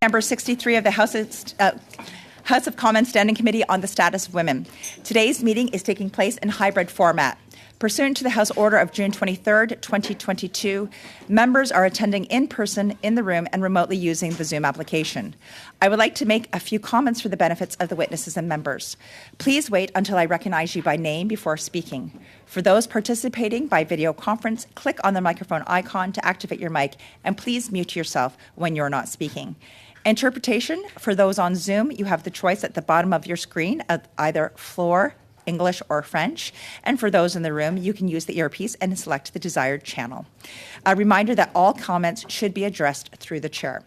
Number 63 of the House of Commons Standing Committee on the Status of Women. Today's meeting is taking place in hybrid format. Pursuant to the House Order of June 23, 2022, members are attending in person in the room and remotely using the Zoom application. I would like to make a few comments for the benefits of the witnesses and members. Please wait until I recognize you by name before speaking. For those participating by video conference, click on the microphone icon to activate your mic, and please mute yourself when you're not speaking. Interpretation, for those on Zoom, you have the choice at the bottom of your screen of either floor, English, or French. And for those in the room, you can use the earpiece and select the desired channel. A reminder that all comments should be addressed through the chair.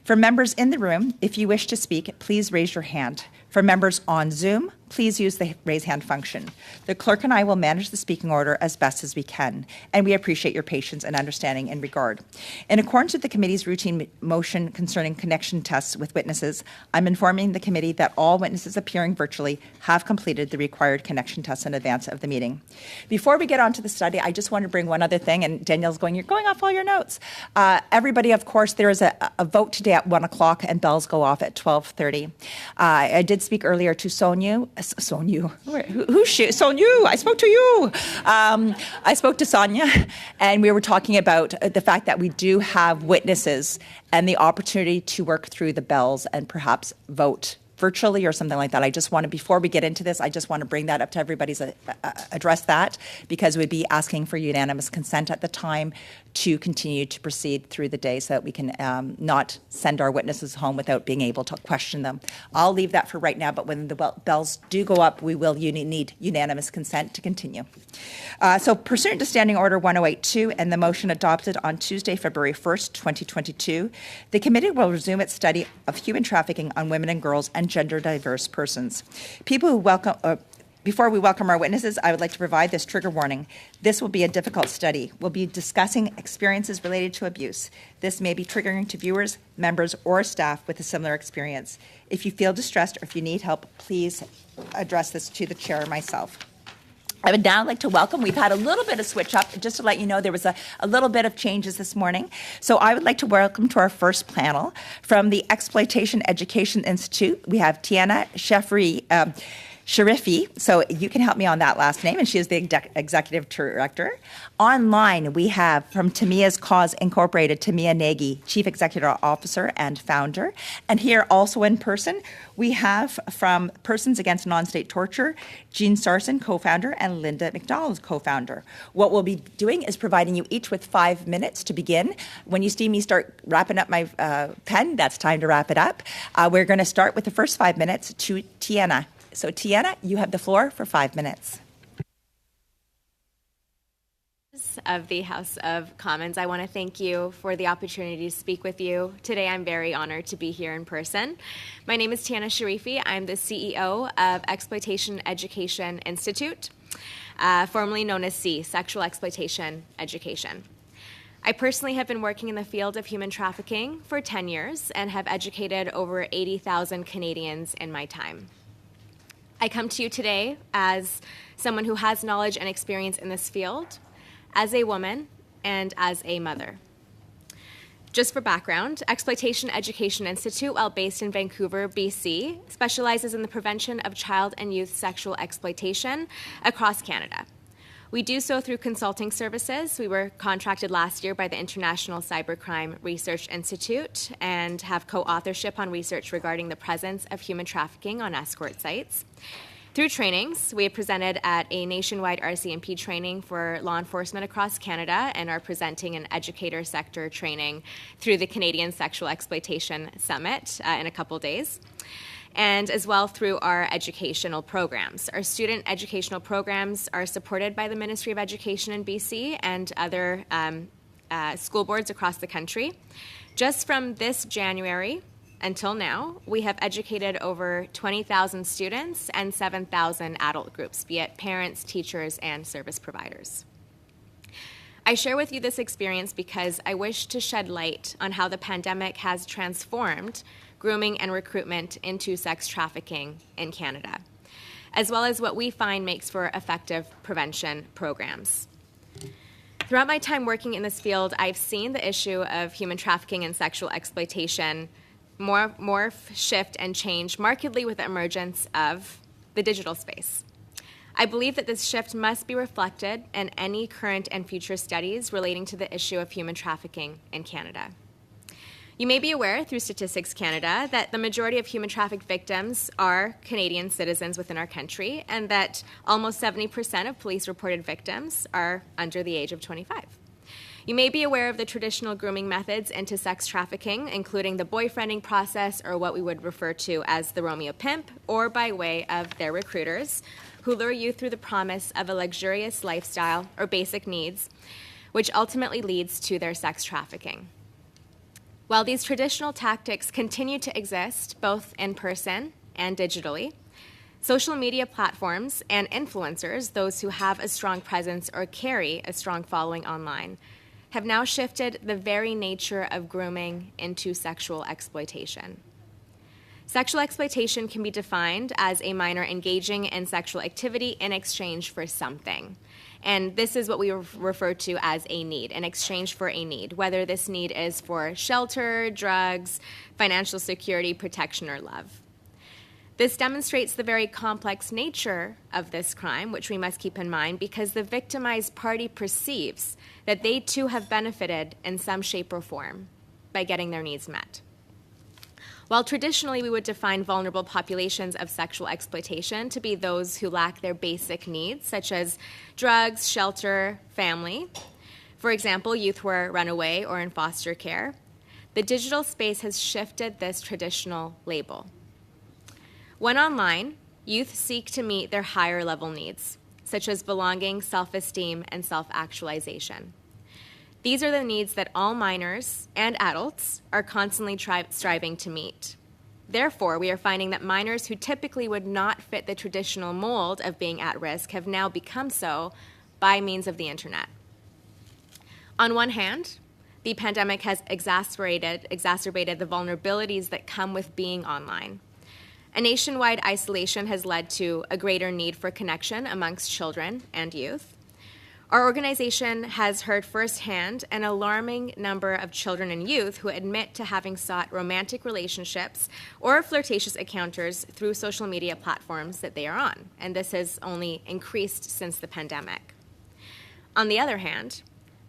For members in the room, if you wish to speak, please raise your hand. For members on Zoom, please use the raise hand function. The clerk and I will manage the speaking order as best as we can, and we appreciate your patience and understanding in regard. In accordance with the committee's routine motion concerning connection tests with witnesses, I'm informing the committee that all witnesses appearing virtually have completed the required connection tests in advance of the meeting. Before we get on to the study, I just want to bring one other thing, and Danielle's going, you're going off all your notes. Everybody, of course, there is a vote today at 1 o'clock, and bells go off at 12:30. I did speak earlier to Sonyu. Who's she? Sonyu, I spoke to you. I spoke to Sonia, and we were talking about the fact that we do have witnesses and the opportunity to work through the bells and perhaps vote virtually or something like that. I just want to, before we get into this, I just want to bring that up to everybody's address that, because we'd be asking for unanimous consent at the time to continue to proceed through the day so that we can not send our witnesses home without being able to question them. I'll leave that for right now, but when the bells do go up, we will need unanimous consent to continue. So pursuant to Standing Order 1082 and the motion adopted on Tuesday, February 1st, 2022, the committee will resume its study of human trafficking on women and girls and gender diverse persons. Before we welcome our witnesses, I would like to provide this trigger warning. This will be a difficult study. We'll be discussing experiences related to abuse. This may be triggering to viewers, members, or staff with a similar experience. If you feel distressed or if you need help, please address this to the chair or myself. I would now like to welcome, we've had a little bit of switch up, just to let you know there was a little bit of changes this morning. So I would like to welcome to our first panel from the Exploitation Education Institute. We have Tiana Sharifi, so you can help me on that last name, and she is the executive director. Online, we have from Tamia's Cause Incorporated, Tamia Nagy, chief executive officer and founder. And here also in person, we have from Persons Against Non-State Torture, Jean Sarson, co-founder, and Linda McDonald, co-founder. What we'll be doing is providing you each with 5 minutes to begin. When you see me start wrapping up my pen, that's time to wrap it up. We're going to start with the first 5 minutes to Tiana. So, Tiana, you have the floor for 5 minutes. Of the House of Commons, I want to thank you for the opportunity to speak with you. Today, I'm very honored to be here in person. My name is Tiana Sharifi. I'm the CEO of Exploitation Education Institute, formerly known as C, Sexual Exploitation Education. I personally have been working in the field of human trafficking for 10 years and have educated over 80,000 Canadians in my time. I come to you today as someone who has knowledge and experience in this field, as a woman, and as a mother. Just for background, Exploitation Education Institute, while based in Vancouver, BC, specializes in the prevention of child and youth sexual exploitation across Canada. We do so through consulting services. We were contracted last year by the International Cybercrime Research Institute and have co-authorship on research regarding the presence of human trafficking on escort sites. Through trainings, we have presented at a nationwide RCMP training for law enforcement across Canada and are presenting an educator sector training through the Canadian Sexual Exploitation Summit in a couple days, and as well through our educational programs. Our student educational programs are supported by the Ministry of Education in BC and other school boards across the country. Just from this January until now, we have educated over 20,000 students and 7,000 adult groups, be it parents, teachers, and service providers. I share with you this experience because I wish to shed light on how the pandemic has transformed grooming and recruitment into sex trafficking in Canada, as well as what we find makes for effective prevention programs. Throughout my time working in this field, I've seen the issue of human trafficking and sexual exploitation morph, shift, and change markedly with the emergence of the digital space. I believe that this shift must be reflected in any current and future studies relating to the issue of human trafficking in Canada. You may be aware through Statistics Canada that the majority of human trafficked victims are Canadian citizens within our country, and that almost 70% of police-reported victims are under the age of 25. You may be aware of the traditional grooming methods into sex trafficking, including the boyfriending process, or what we would refer to as the Romeo pimp, or by way of their recruiters, who lure you through the promise of a luxurious lifestyle or basic needs, which ultimately leads to their sex trafficking. While these traditional tactics continue to exist both in person and digitally, social media platforms and influencers, those who have a strong presence or carry a strong following online, have now shifted the very nature of grooming into sexual exploitation. Sexual exploitation can be defined as a minor engaging in sexual activity in exchange for something. And this is what we refer to as a need, in exchange for a need, whether this need is for shelter, drugs, financial security, protection, or love. This demonstrates the very complex nature of this crime, which we must keep in mind, because the victimized party perceives that they too have benefited in some shape or form by getting their needs met. While traditionally we would define vulnerable populations of sexual exploitation to be those who lack their basic needs, such as drugs, shelter, family, for example, youth who are runaway or in foster care, the digital space has shifted this traditional label. When online, youth seek to meet their higher level needs, such as belonging, self-esteem, and self-actualization. These are the needs that all minors and adults are constantly striving to meet. Therefore, we are finding that minors who typically would not fit the traditional mold of being at risk have now become so by means of the internet. On one hand, the pandemic has exacerbated the vulnerabilities that come with being online. A nationwide isolation has led to a greater need for connection amongst children and youth. Our organization has heard firsthand an alarming number of children and youth who admit to having sought romantic relationships or flirtatious encounters through social media platforms that they are on, and this has only increased since the pandemic. On the other hand,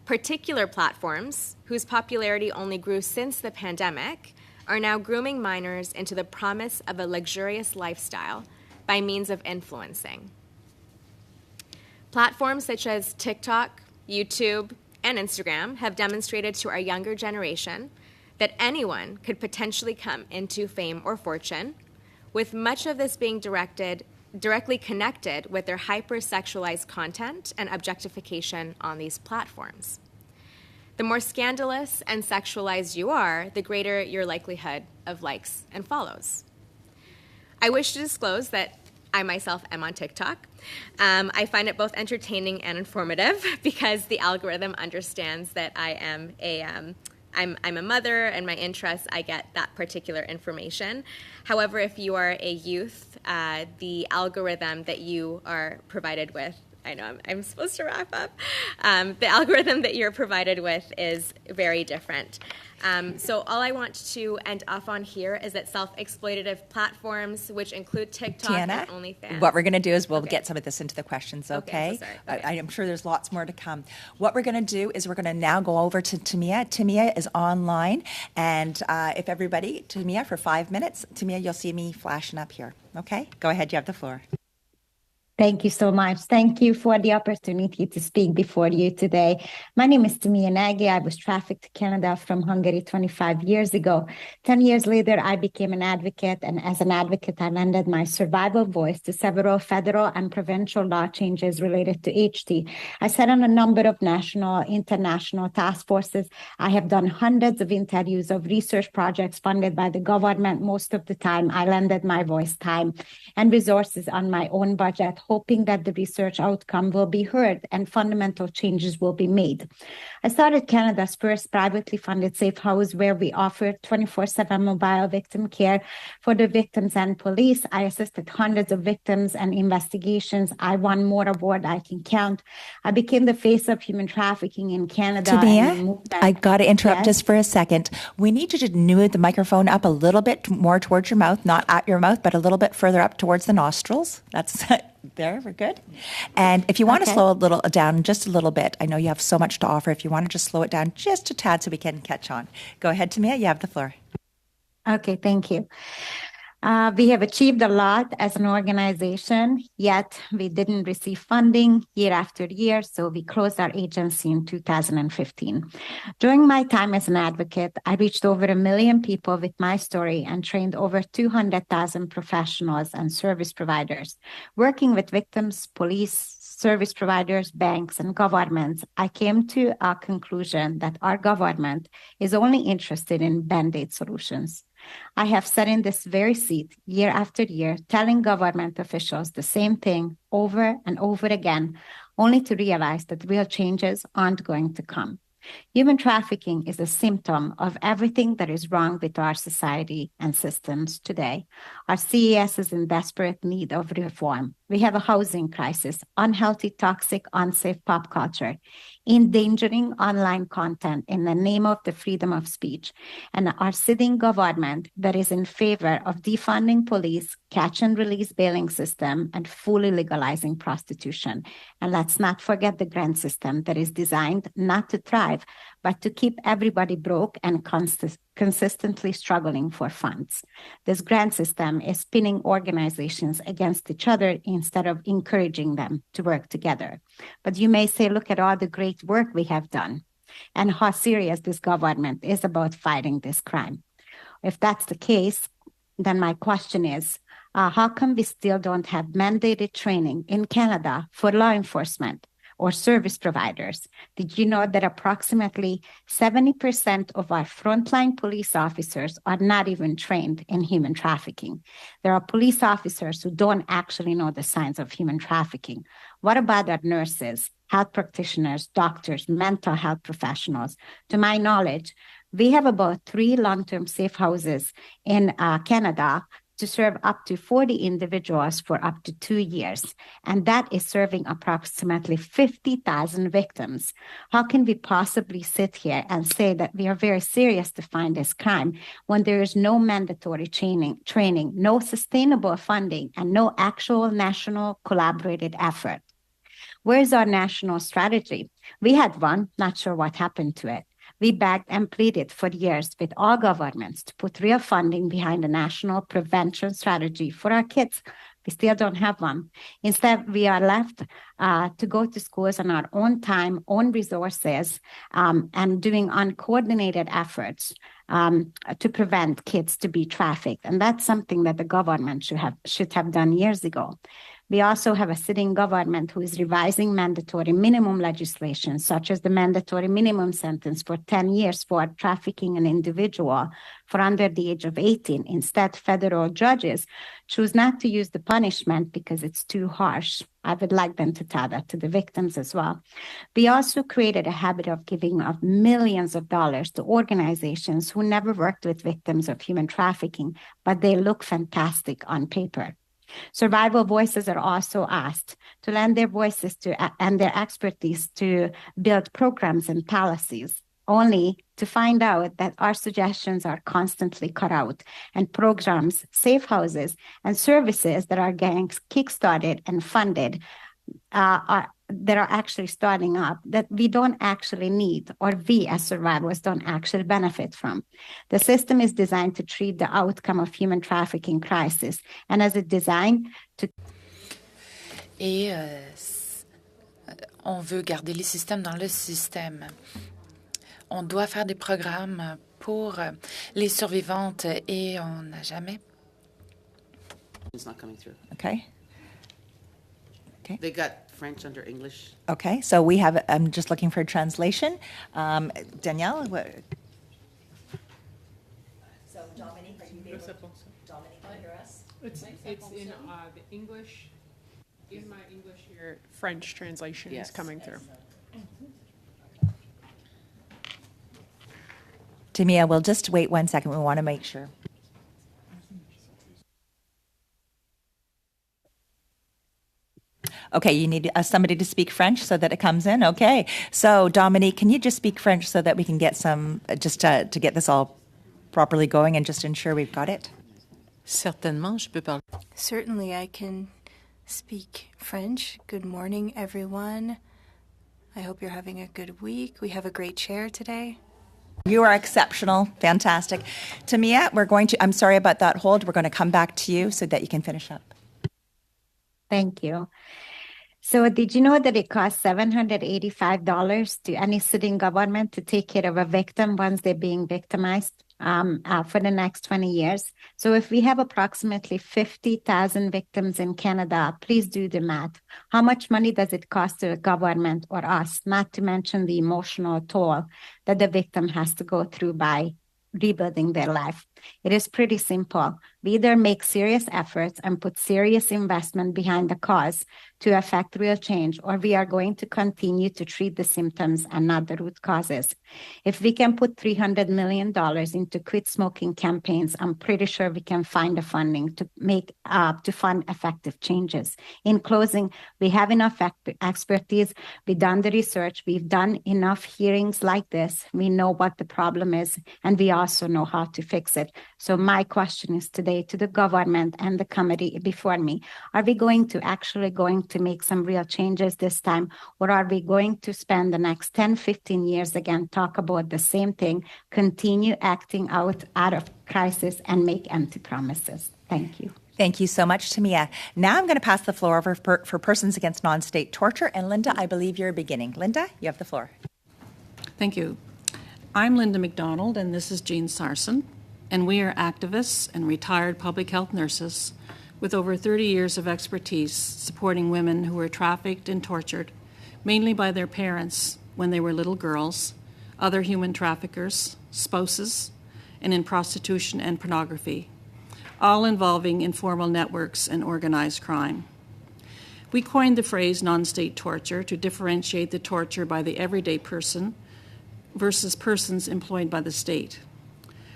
particular platforms, whose popularity only grew since the pandemic, are now grooming minors into the promise of a luxurious lifestyle by means of influencing. Platforms such as TikTok, YouTube, and Instagram have demonstrated to our younger generation that anyone could potentially come into fame or fortune, with much of this being directly connected with their hyper-sexualized content and objectification on these platforms. The more scandalous and sexualized you are, the greater your likelihood of likes and follows. I wish to disclose that I myself am on TikTok. I find it both entertaining and informative because the algorithm understands that I'm a mother, and my interests, I get that particular information. However, if you are a youth, the algorithm that you are provided with, I know I'm supposed to wrap up, the algorithm that you're provided with is very different. So all I want to end off on here is that self-exploitative platforms, which include TikTok Tiana, and OnlyFans. What we're going to do is we'll get some of this into the questions, okay? I'm so sorry. Okay. I am sure there's lots more to come. What we're going to do is we're going to now go over to Tamia. Tamia is online, and if everybody, Tamia, for 5 minutes. Tamia, you'll see me flashing up here, okay? Go ahead, you have the floor. Thank you so much. Thank you for the opportunity to speak before you today. My name is Tamia Nagy. I was trafficked to Canada from Hungary 25 years ago. 10 years later, I became an advocate, and as an advocate, I lended my survival voice to several federal and provincial law changes related to HT. I sat on a number of national, international task forces. I have done hundreds of interviews of research projects funded by the government. Most of the time, I lended my voice, time, and resources on my own budget, hoping that the research outcome will be heard and fundamental changes will be made. I started Canada's first privately funded safe house where we offered 24/7 mobile victim care for the victims and police. I assisted hundreds of victims and investigations. I won more awards I can count. I became the face of human trafficking in Canada. Tamia, I got to interrupt just for a second. We need you to move the microphone up a little bit more towards your mouth, not at your mouth, but a little bit further up towards the nostrils. That's there, we're good. And if you want to slow a little down, just a little bit, I know you have so much to offer. If you want to just slow it down just a tad so we can catch on. Go ahead, Tamia, you have the floor. Okay, thank you. We have achieved a lot as an organization, yet we didn't receive funding year after year, so we closed our agency in 2015. During my time as an advocate, I reached over 1 million people with my story and trained over 200,000 professionals and service providers. Working with victims, police, service providers, banks, and governments, I came to a conclusion that our government is only interested in Band-Aid solutions. I have sat in this very seat year after year, telling government officials the same thing over and over again, only to realize that real changes aren't going to come. Human trafficking is a symptom of everything that is wrong with our society and systems today. Our CES is in desperate need of reform. We have a housing crisis, unhealthy, toxic, unsafe pop culture, endangering online content in the name of the freedom of speech, and our sitting government that is in favor of defunding police, catch and release bailing system, and fully legalizing prostitution. And let's not forget the grant system that is designed not to thrive, but to keep everybody broke and consistently struggling for funds. This grant system is pinning organizations against each other instead of encouraging them to work together. But you may say, look at all the great work we have done and how serious this government is about fighting this crime. If that's the case, then my question is, how come we still don't have mandated training in Canada for law enforcement or service providers? Did you know that approximately 70% of our frontline police officers are not even trained in human trafficking? There are police officers who don't actually know the signs of human trafficking. What about our nurses, health practitioners, doctors, mental health professionals? To my knowledge, we have about 3 long-term safe houses in Canada to serve up to 40 individuals for up to 2 years. And that is serving approximately 50,000 victims. How can we possibly sit here and say that we are very serious to find this crime when there is no mandatory training, no sustainable funding, and no actual national collaborated effort? Where's our national strategy? We had one, not sure what happened to it. We begged and pleaded for years with all governments to put real funding behind a national prevention strategy for our kids. We still don't have one. Instead, we are left to go to schools on our own time, own resources, and doing uncoordinated efforts to prevent kids to be trafficked. And that's something that the government should have done years ago. We also have a sitting government who is revising mandatory minimum legislation, such as the mandatory minimum sentence for 10 years for trafficking an individual for under the age of 18. Instead, federal judges choose not to use the punishment because it's too harsh. I would like them to tell that to the victims as well. We also created a habit of giving of millions of dollars to organizations who never worked with victims of human trafficking, but they look fantastic on paper. Survival voices are also asked to lend their voices to and their expertise to build programs and policies, only to find out that our suggestions are constantly cut out, and programs, safe houses, and services that are getting kickstarted and funded that are actually starting up that we don't actually need, or we as survivors don't actually benefit from. The system is designed to treat the outcome of human trafficking crisis, and as it's designed to... Et on veut garder les systèmes dans le système. On doit faire des programmes pour les survivantes et on n'a jamais... It's not coming through. Okay. They got French under English. Okay, so we have, I'm just looking for a translation. Danielle? So Dominique, are you able to, Dominique, can you hear us? It's in the English. In my English here, French translation is Yes. coming through. Tamia, we'll just wait 1 second. We want to make sure. Okay, you need somebody to speak French so that it comes in? Okay. So, Dominique, can you just speak French so that we can get some, just to get this all properly going and just ensure we've got it? Certainement, je peux parler. Certainly, I can speak French. Good morning, everyone. I hope you're having a good week. We have a great chair today. You are exceptional. Fantastic. Tamia, I'm sorry about that hold. We're going to come back to you so that you can finish up. Thank you. So did you know that it costs $785 to any sitting government to take care of a victim once they're being victimized for the next 20 years? So if we have approximately 50,000 victims in Canada, please do the math. How much money does it cost to the government or us, not to mention the emotional toll that the victim has to go through by rebuilding their life? It is pretty simple. We either make serious efforts and put serious investment behind the cause to affect real change, or we are going to continue to treat the symptoms and not the root causes. If we can put $300 million into quit smoking campaigns, I'm pretty sure we can find the funding to fund effective changes. In closing, we have enough expertise. We've done the research. We've done enough hearings like this. We know what the problem is, and we also know how to fix it. So my question is today to the government and the committee before me, are we going to make some real changes this time, or are we going to spend the next 10, 15 years again, talk about the same thing, continue acting out of crisis and make empty promises? Thank you. Thank you so much, Tamia. Now I'm going to pass the floor over for Persons Against Non-State Torture. And Linda, I believe you're beginning. Linda, you have the floor. Thank you. I'm Linda McDonald, and this is Jean Sarson. And we are activists and retired public health nurses with over 30 years of expertise supporting women who were trafficked and tortured, mainly by their parents when they were little girls, other human traffickers, spouses, and in prostitution and pornography, all involving informal networks and organized crime. We coined the phrase non-state torture to differentiate the torture by the everyday person versus persons employed by the state.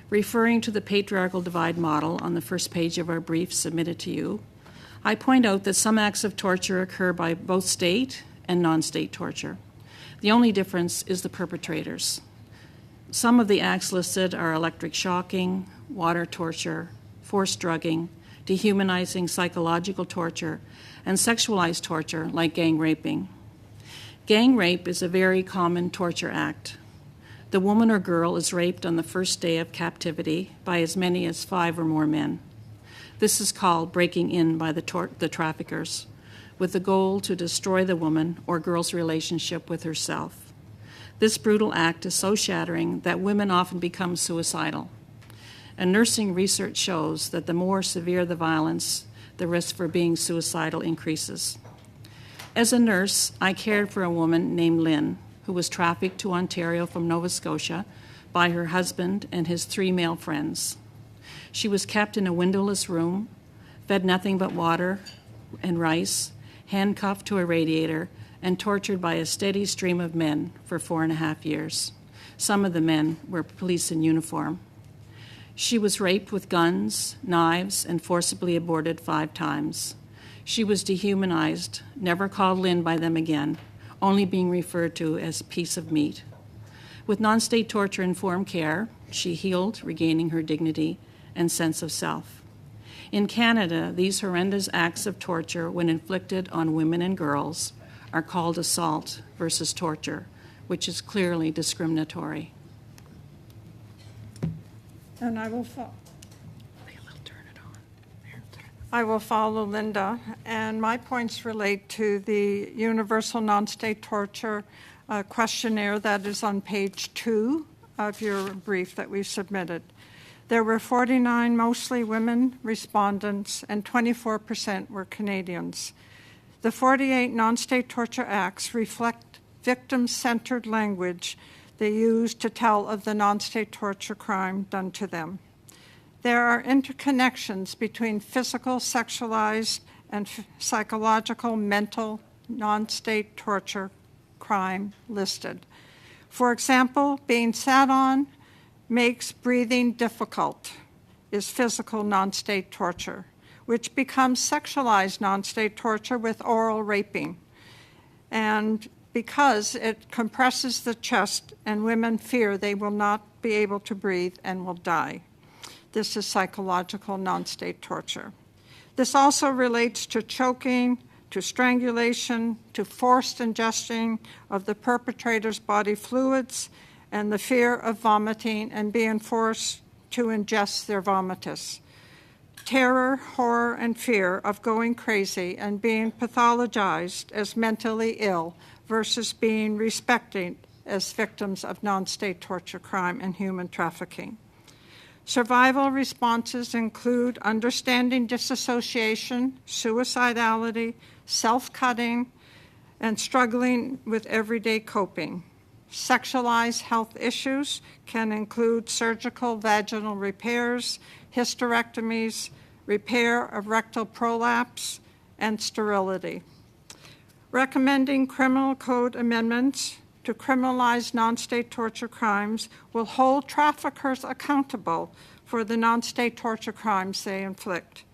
Referring to the patriarchal divide model on the first page of our brief submitted to you, I point out that some acts of torture occur by both state and non-state torture. The only difference is the perpetrators. Some of the acts listed are electric shocking, water torture, forced drugging, dehumanizing psychological torture, and sexualized torture like gang raping. Gang rape is a very common torture act. The woman or girl is raped on the first day of captivity by as many as 5 or more men. This is called breaking in by the traffickers, with the goal to destroy the woman or girl's relationship with herself. This brutal act is so shattering that women often become suicidal. And nursing research shows that the more severe the violence, the risk for being suicidal increases. As a nurse, I cared for a woman named Lynn, who was trafficked to Ontario from Nova Scotia by her husband and his 3 male friends. She was kept in a windowless room, fed nothing but water and rice, handcuffed to a radiator, and tortured by a steady stream of men for 4.5 years. Some of the men were police in uniform. She was raped with guns, knives, and forcibly aborted 5 times. She was dehumanized, never called Lynn by them again, only being referred to as piece of meat. With non-state torture-informed care, she healed, regaining her dignity and sense of self. In Canada, these horrendous acts of torture, when inflicted on women and girls, are called assault versus torture, which is clearly discriminatory. And I will follow Linda, and my points relate to the Universal Non-State Torture questionnaire that is on page 2 of your brief that we submitted. There were 49 mostly women respondents, and 24% were Canadians. The 48 non-state torture acts reflect victim-centered language they use to tell of the non-state torture crime done to them. There are interconnections between physical, sexualized, and psychological, mental, non-state torture crime listed. For example, being sat on makes breathing difficult is physical non-state torture, which becomes sexualized non-state torture with oral raping. And because it compresses the chest and women fear they will not be able to breathe and will die. This is psychological non-state torture. This also relates to choking, to strangulation, to forced ingestion of the perpetrator's body fluids, and the fear of vomiting and being forced to ingest their vomitus. Terror, horror, and fear of going crazy and being pathologized as mentally ill versus being respected as victims of non-state torture crime and human trafficking. Survival responses include understanding disassociation, suicidality, self-cutting, and struggling with everyday coping. Sexualized health issues can include surgical vaginal repairs, hysterectomies, repair of rectal prolapse, and sterility. Recommending criminal code amendments to criminalize non-state torture crimes will hold traffickers accountable for the non-state torture crimes they inflict.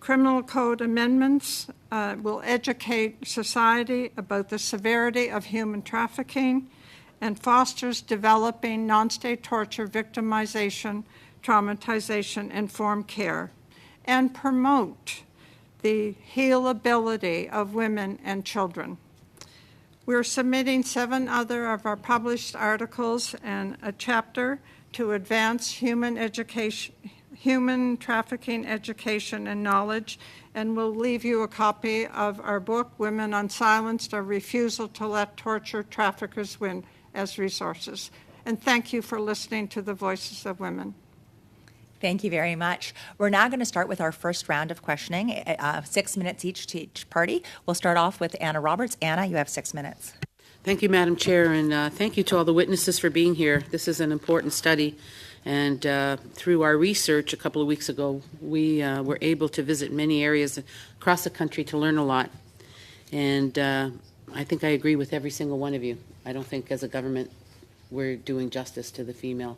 Criminal code amendments will educate society about the severity of human trafficking and fosters developing non-state torture victimization, traumatization, informed care, and promote the healability of women and children. We're submitting 7 other of our published articles and a chapter to advance human trafficking education and knowledge, and we'll leave you a copy of our book, Women Unsilenced, Our Refusal to Let Torture Traffickers Win, as resources. And thank you for listening to the Voices of Women. Thank you very much. We're now going to start with our first round of questioning, 6 minutes each to each party. We'll start off with Anna Roberts. Anna, you have 6 minutes. Thank you, Madam Chair, and thank you to all the witnesses for being here. This is an important study, and through our research a couple of weeks ago, we were able to visit many areas across the country to learn a lot. And I think I agree with every single one of you. I don't think as a government we're doing justice to the female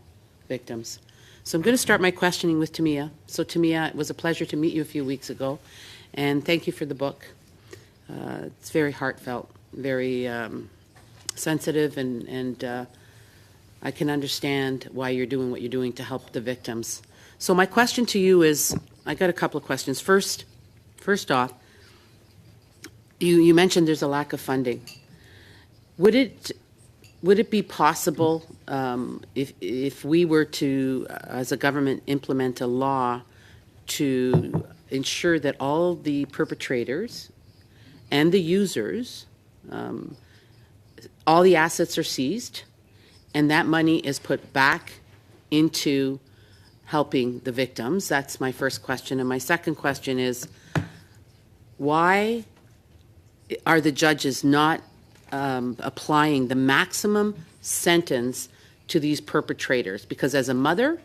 victims. So I'm going to start my questioning with Tamia. So Tamia, it was a pleasure to meet you a few weeks ago, and thank you for the book. It's very heartfelt, very sensitive, and I can understand why you're doing what you're doing to help the victims. So my question to you is, I got a couple of questions. First off, you mentioned there's a lack of funding. Would it be possible if we were to, as a government, implement a law to ensure that all the perpetrators and the users, all the assets are seized, and that money is put back into helping the victims? That's my first question. And my second question is, why are the judges not applying the maximum sentence to these perpetrators? Because as a mother,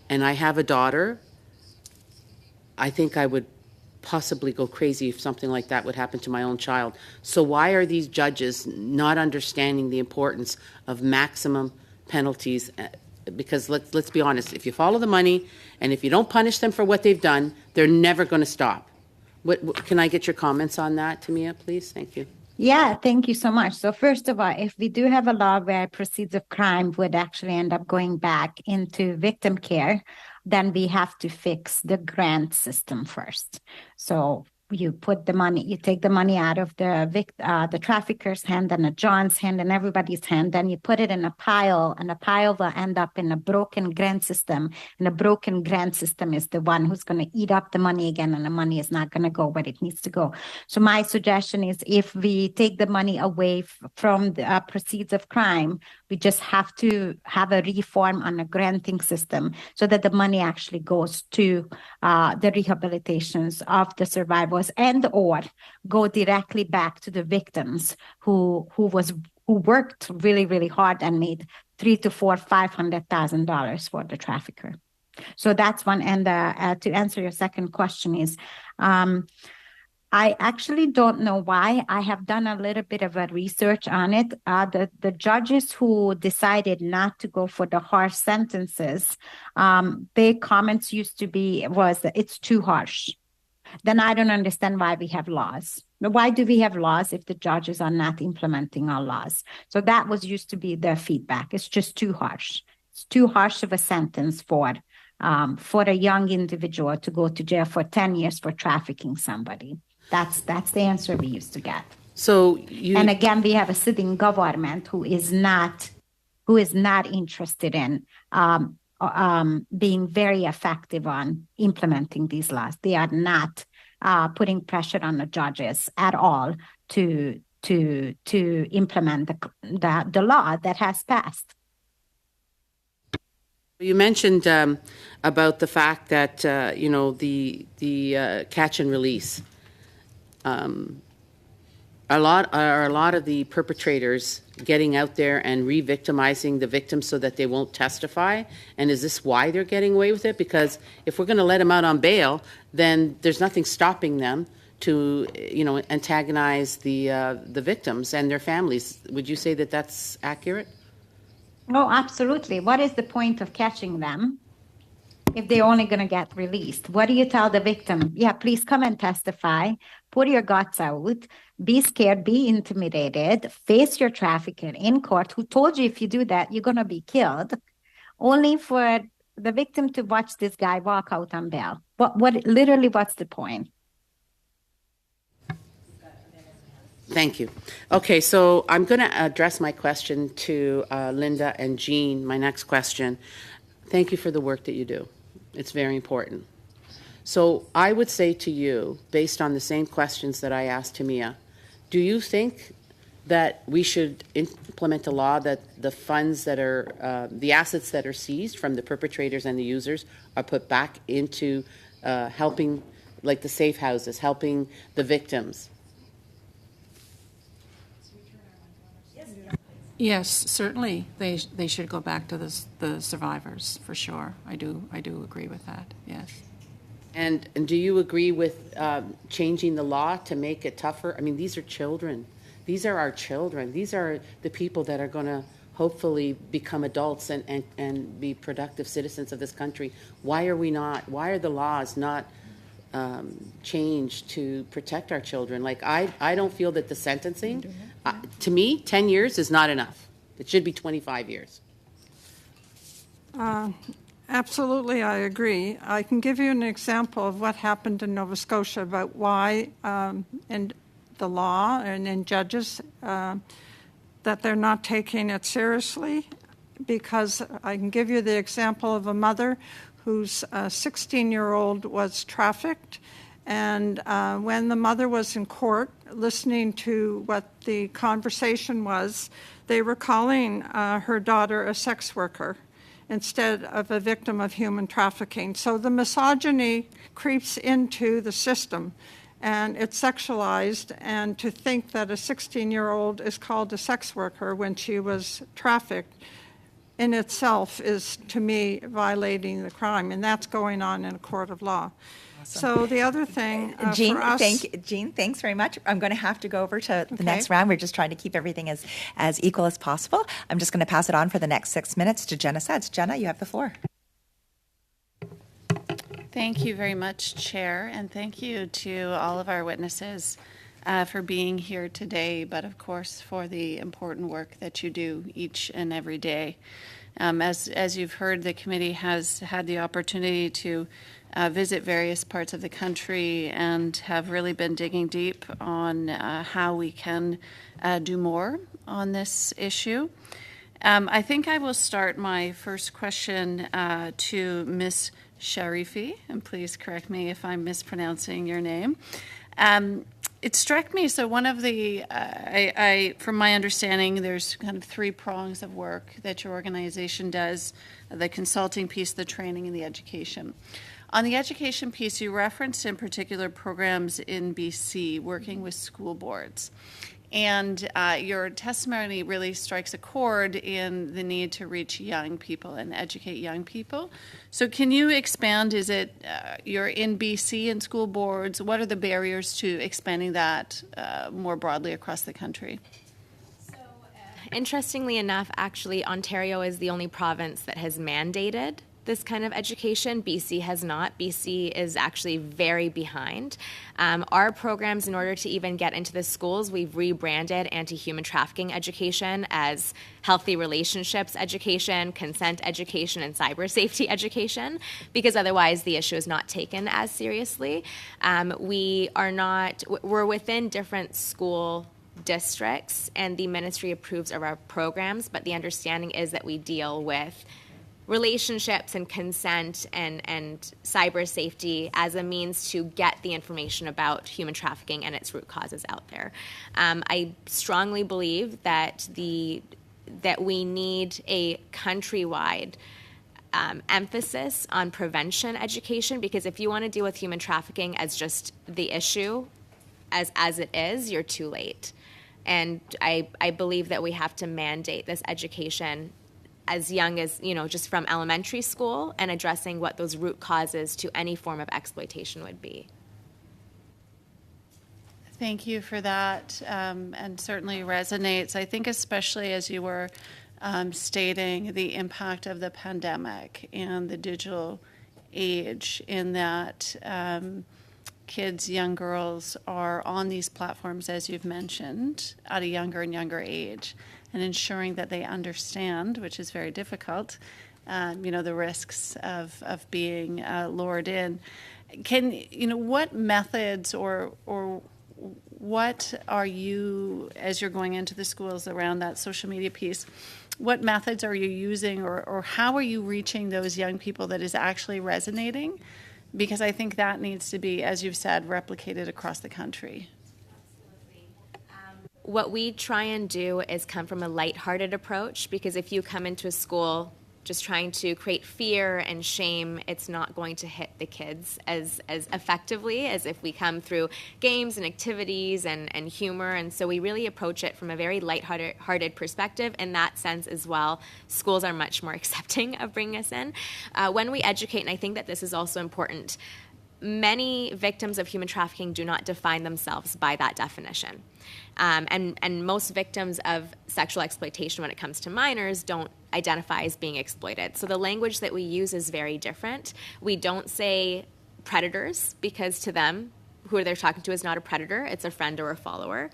and I have a daughter, I think I would possibly go crazy if something like that would happen to my own child. So why are these judges not understanding the importance of maximum penalties? Because let's be honest, if you follow the money and if you don't punish them for what they've done, they're never going to stop. Can I get your comments on that, Tamia, please? Thank you. Yeah, thank you so much. So first of all, if we do have a law where proceeds of crime would actually end up going back into victim care, then we have to fix the grant system first. So you put the money, you take the money out of the trafficker's hand and the John's hand and everybody's hand, then you put it in a pile, and a pile will end up in a broken grant system. And a broken grant system is the one who's going to eat up the money again, and the money is not going to go where it needs to go. So my suggestion is, if we take the money away from the proceeds of crime, we just have to have a reform on a granting system so that the money actually goes to the rehabilitations of the survivors, and or go directly back to the victims who worked really, really hard and made $300,000 to $500,000 for the trafficker. So that's one. And to answer your second question is, I actually don't know why. I have done a little bit of a research on it. The judges who decided not to go for the harsh sentences, their comments used to be was that it's too harsh. Then I don't understand why we have laws. Why do we have laws if the judges are not implementing our laws? So that was used to be their feedback. It's just too harsh. It's too harsh of a sentence for a young individual to go to jail for 10 years for trafficking somebody. That's the answer we used to get. So and again, we have a sitting government who is not interested in being very effective on implementing these laws. They are not putting pressure on the judges at all to implement the law that has passed. You mentioned about the fact that the catch and release. A lot of the perpetrators getting out there and re-victimizing the victims so that they won't testify? And is this why they're getting away with it? Because if we're going to let them out on bail, then there's nothing stopping them to antagonize the victims and their families. Would you say that that's accurate? Oh, absolutely. What is the point of catching them if they're only going to get released? What do you tell the victim? Yeah, please come and testify. Put your guts out. Be scared. Be intimidated. Face your trafficker in court who told you if you do that, you're going to be killed, only for the victim to watch this guy walk out on bail. Literally, what's the point? Thank you. Okay, so I'm going to address my question to Linda and Jean, my next question. Thank you for the work that you do. It's very important. So I would say to you, based on the same questions that I asked to Mia, do you think that we should implement a law that the funds that are, the assets that are seized from the perpetrators and the users are put back into helping, like the safe houses, helping the victims? Yes, certainly they should go back to the survivors, for sure. I do agree with that, yes. And do you agree with changing the law to make it tougher? I mean, these are children. These are our children. These are the people that are going to hopefully become adults and be productive citizens of this country. Why are the laws not changed to protect our children? Like, I don't feel that the sentencing, to me, 10 years is not enough. It should be 25 years. Absolutely, I agree. I can give you an example of what happened in Nova Scotia about why in the law and in judges that they're not taking it seriously, because I can give you the example of a mother whose 16-year-old was trafficked, and when the mother was in court listening to what the conversation was, they were calling her daughter a sex worker instead of a victim of human trafficking. So the misogyny creeps into the system, and it's sexualized, and to think that a 16-year-old is called a sex worker when she was trafficked in itself is, to me, violating the crime, and that's going on in a court of law. Awesome. So the other thing Jean, for us... Jean, thanks very much. I'm going to have to go over to the next round. We're just trying to keep everything as equal as possible. I'm just going to pass it on for the next 6 minutes to Jenna Setz. Jenna, you have the floor. Thank you very much, Chair, and thank you to all of our witnesses for being here today, but of course for the important work that you do each and every day. As you've heard, the committee has had the opportunity to visit various parts of the country and have really been digging deep on how we can do more on this issue. I think I will start my first question to Ms. Sharifi, and please correct me if I'm mispronouncing your name. It struck me, so one of the, from my understanding, there's kind of 3 prongs of work that your organization does: the consulting piece, the training, and the education. On the education piece, you referenced in particular programs in BC working with school boards. And your testimony really strikes a chord in the need to reach young people and educate young people. So can you expand? Is it you're in BC and school boards? What are the barriers to expanding that more broadly across the country? Interestingly enough, actually, Ontario is the only province that has mandated this kind of education. BC has not. BC is actually very behind. Our programs, in order to even get into the schools, we've rebranded anti-human trafficking education as healthy relationships education, consent education, and cyber safety education, because otherwise the issue is not taken as seriously. We're within different school districts, and the ministry approves of our programs, but the understanding is that we deal with relationships and consent and cyber safety as a means to get the information about human trafficking and its root causes out there. I strongly believe that we need a countrywide emphasis on prevention education, because if you want to deal with human trafficking as just the issue as it is, you're too late. And I believe that we have to mandate this education as young as, just from elementary school, and addressing what those root causes to any form of exploitation would be. Thank you for that, and certainly resonates. I think especially as you were stating the impact of the pandemic and the digital age, in that kids, young girls are on these platforms, as you've mentioned, at a younger and younger age, and ensuring that they understand, which is very difficult, the risks of being lured in. What methods or what are you, as you're going into the schools around that social media piece, what methods are you using, or how are you reaching those young people that is actually resonating? Because I think that needs to be, as you've said, replicated across the country. What we try and do is come from a lighthearted approach, because if you come into a school just trying to create fear and shame, it's not going to hit the kids as effectively as if we come through games and activities and humor. And so we really approach it from a very lighthearted perspective. In that sense as well, schools are much more accepting of bringing us in. When we educate, and I think that this is also important, many victims of human trafficking do not define themselves by that definition. And most victims of sexual exploitation when it comes to minors don't identify as being exploited. So the language that we use is very different. We don't say predators, because to them, who they're talking to is not a predator, it's a friend or a follower.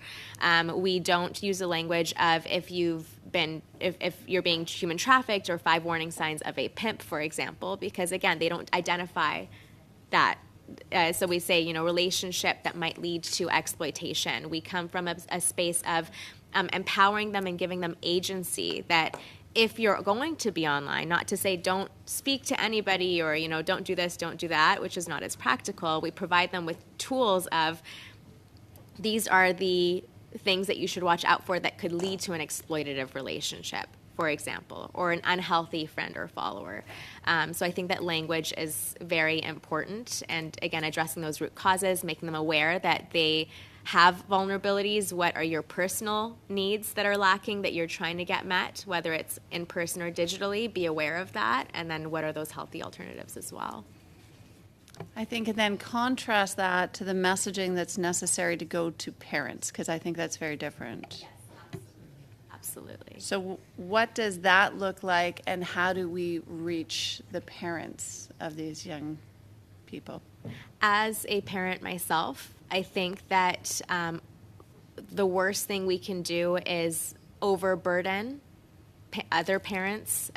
We don't use the language of if you're being human trafficked, or 5 warning signs of a pimp, for example, because again, they don't identify that. So we say, relationship that might lead to exploitation. We come from a space of empowering them and giving them agency, that if you're going to be online, not to say don't speak to anybody, or, don't do this, don't do that, which is not as practical. We provide them with tools of, these are the things that you should watch out for that could lead to an exploitative relationship, for example, or an unhealthy friend or follower. So I think that language is very important. And again, addressing those root causes, making them aware that they have vulnerabilities. What are your personal needs that are lacking that you're trying to get met, whether it's in person or digitally? Be aware of that. And then what are those healthy alternatives as well? I think, and then contrast that to the messaging that's necessary to go to parents, because I think that's very different. Yes, absolutely. So what does that look like, and how do we reach the parents of these young people? As a parent myself, I think that the worst thing we can do is overburden other parents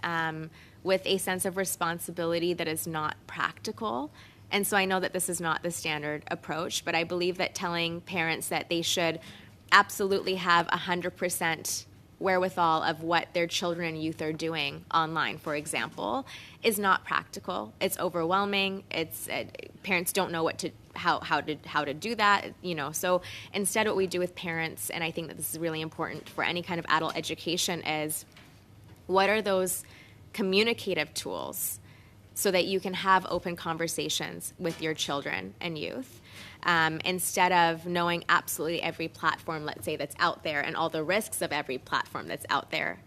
with a sense of responsibility that is not practical. And so I know that this is not the standard approach, but I believe that telling parents that they should absolutely have 100% wherewithal of what their children and youth are doing online, for example, is not practical. It's overwhelming. It's parents don't know how to do that. So instead, what we do with parents, and I think that this is really important for any kind of adult education, is what are those communicative tools so that you can have open conversations with your children and youth. Instead of knowing absolutely every platform, let's say, that's out there and all the risks of every platform that's out there.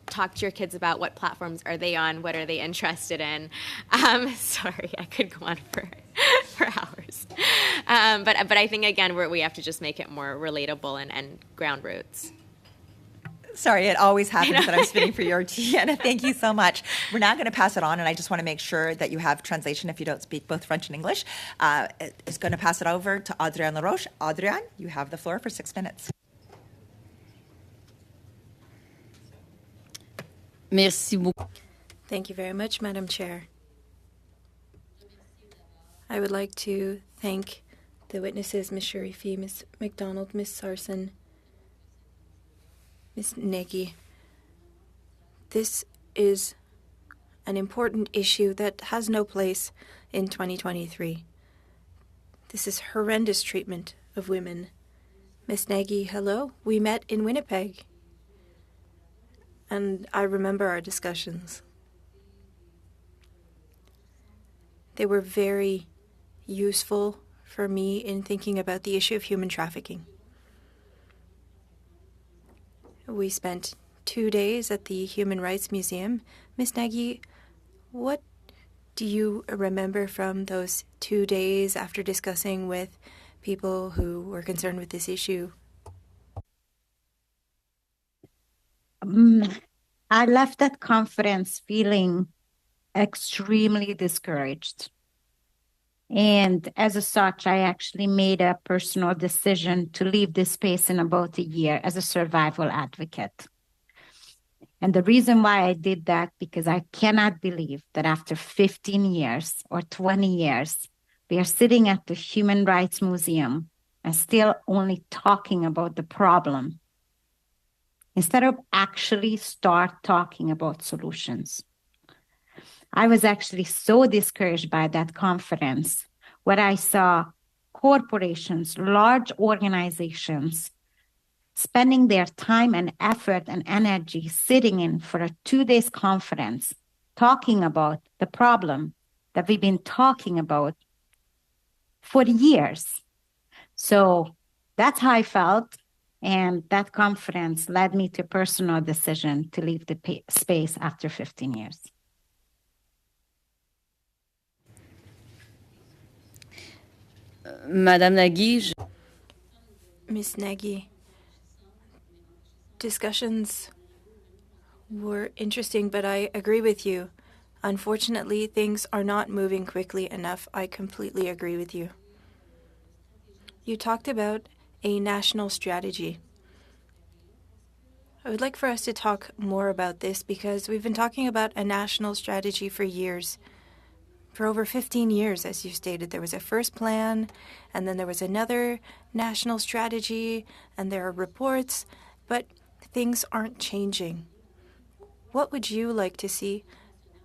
Talk to your kids about what platforms are they on, what are they interested in. Sorry, I could go on for hours. But I think, again, we have to just make it more relatable and ground roots. Sorry, it always happens that I'm spitting for your tea, and thank you so much. We're now going to pass it on, and I just want to make sure that you have translation if you don't speak both French and English. It's going to pass it over to Adrienne Laroche. Adrienne, you have the floor for 6 minutes. Merci beaucoup. Thank you very much, Madam Chair. I would like to thank the witnesses, Ms. Sharifi, Ms. McDonald, Ms. Sarson, Ms. Nagy. This is an important issue that has no place in 2023. This is horrendous treatment of women. Ms. Nagy, hello. We met in Winnipeg, and I remember our discussions. They were very useful for me in thinking about the issue of human trafficking. We spent 2 days at the Human Rights Museum. Ms. Nagy, what do you remember from those 2 days after discussing with people who were concerned with this issue? I left that conference feeling extremely discouraged. And as such, I actually made a personal decision to leave this space in about a year as a survival advocate. And the reason why I did that, because I cannot believe that after 15 years or 20 years, we are sitting at the Human Rights Museum and still only talking about the problem instead of actually start talking about solutions. I was actually so discouraged by that conference where I saw corporations, large organizations, spending their time and effort and energy sitting in for a 2-day conference, talking about the problem that we've been talking about for years. So that's how I felt. And that conference led me to a personal decision to leave the space after 15 years. Madame Nagy. Ms. Nagy, discussions were interesting, but I agree with you. Unfortunately, things are not moving quickly enough. I completely agree with you. You talked about a national strategy. I would like for us to talk more about this because we've been talking about a national strategy for years. For over 15 years, as you stated, there was a first plan, and then there was another national strategy, and there are reports, but things aren't changing. What would you like to see,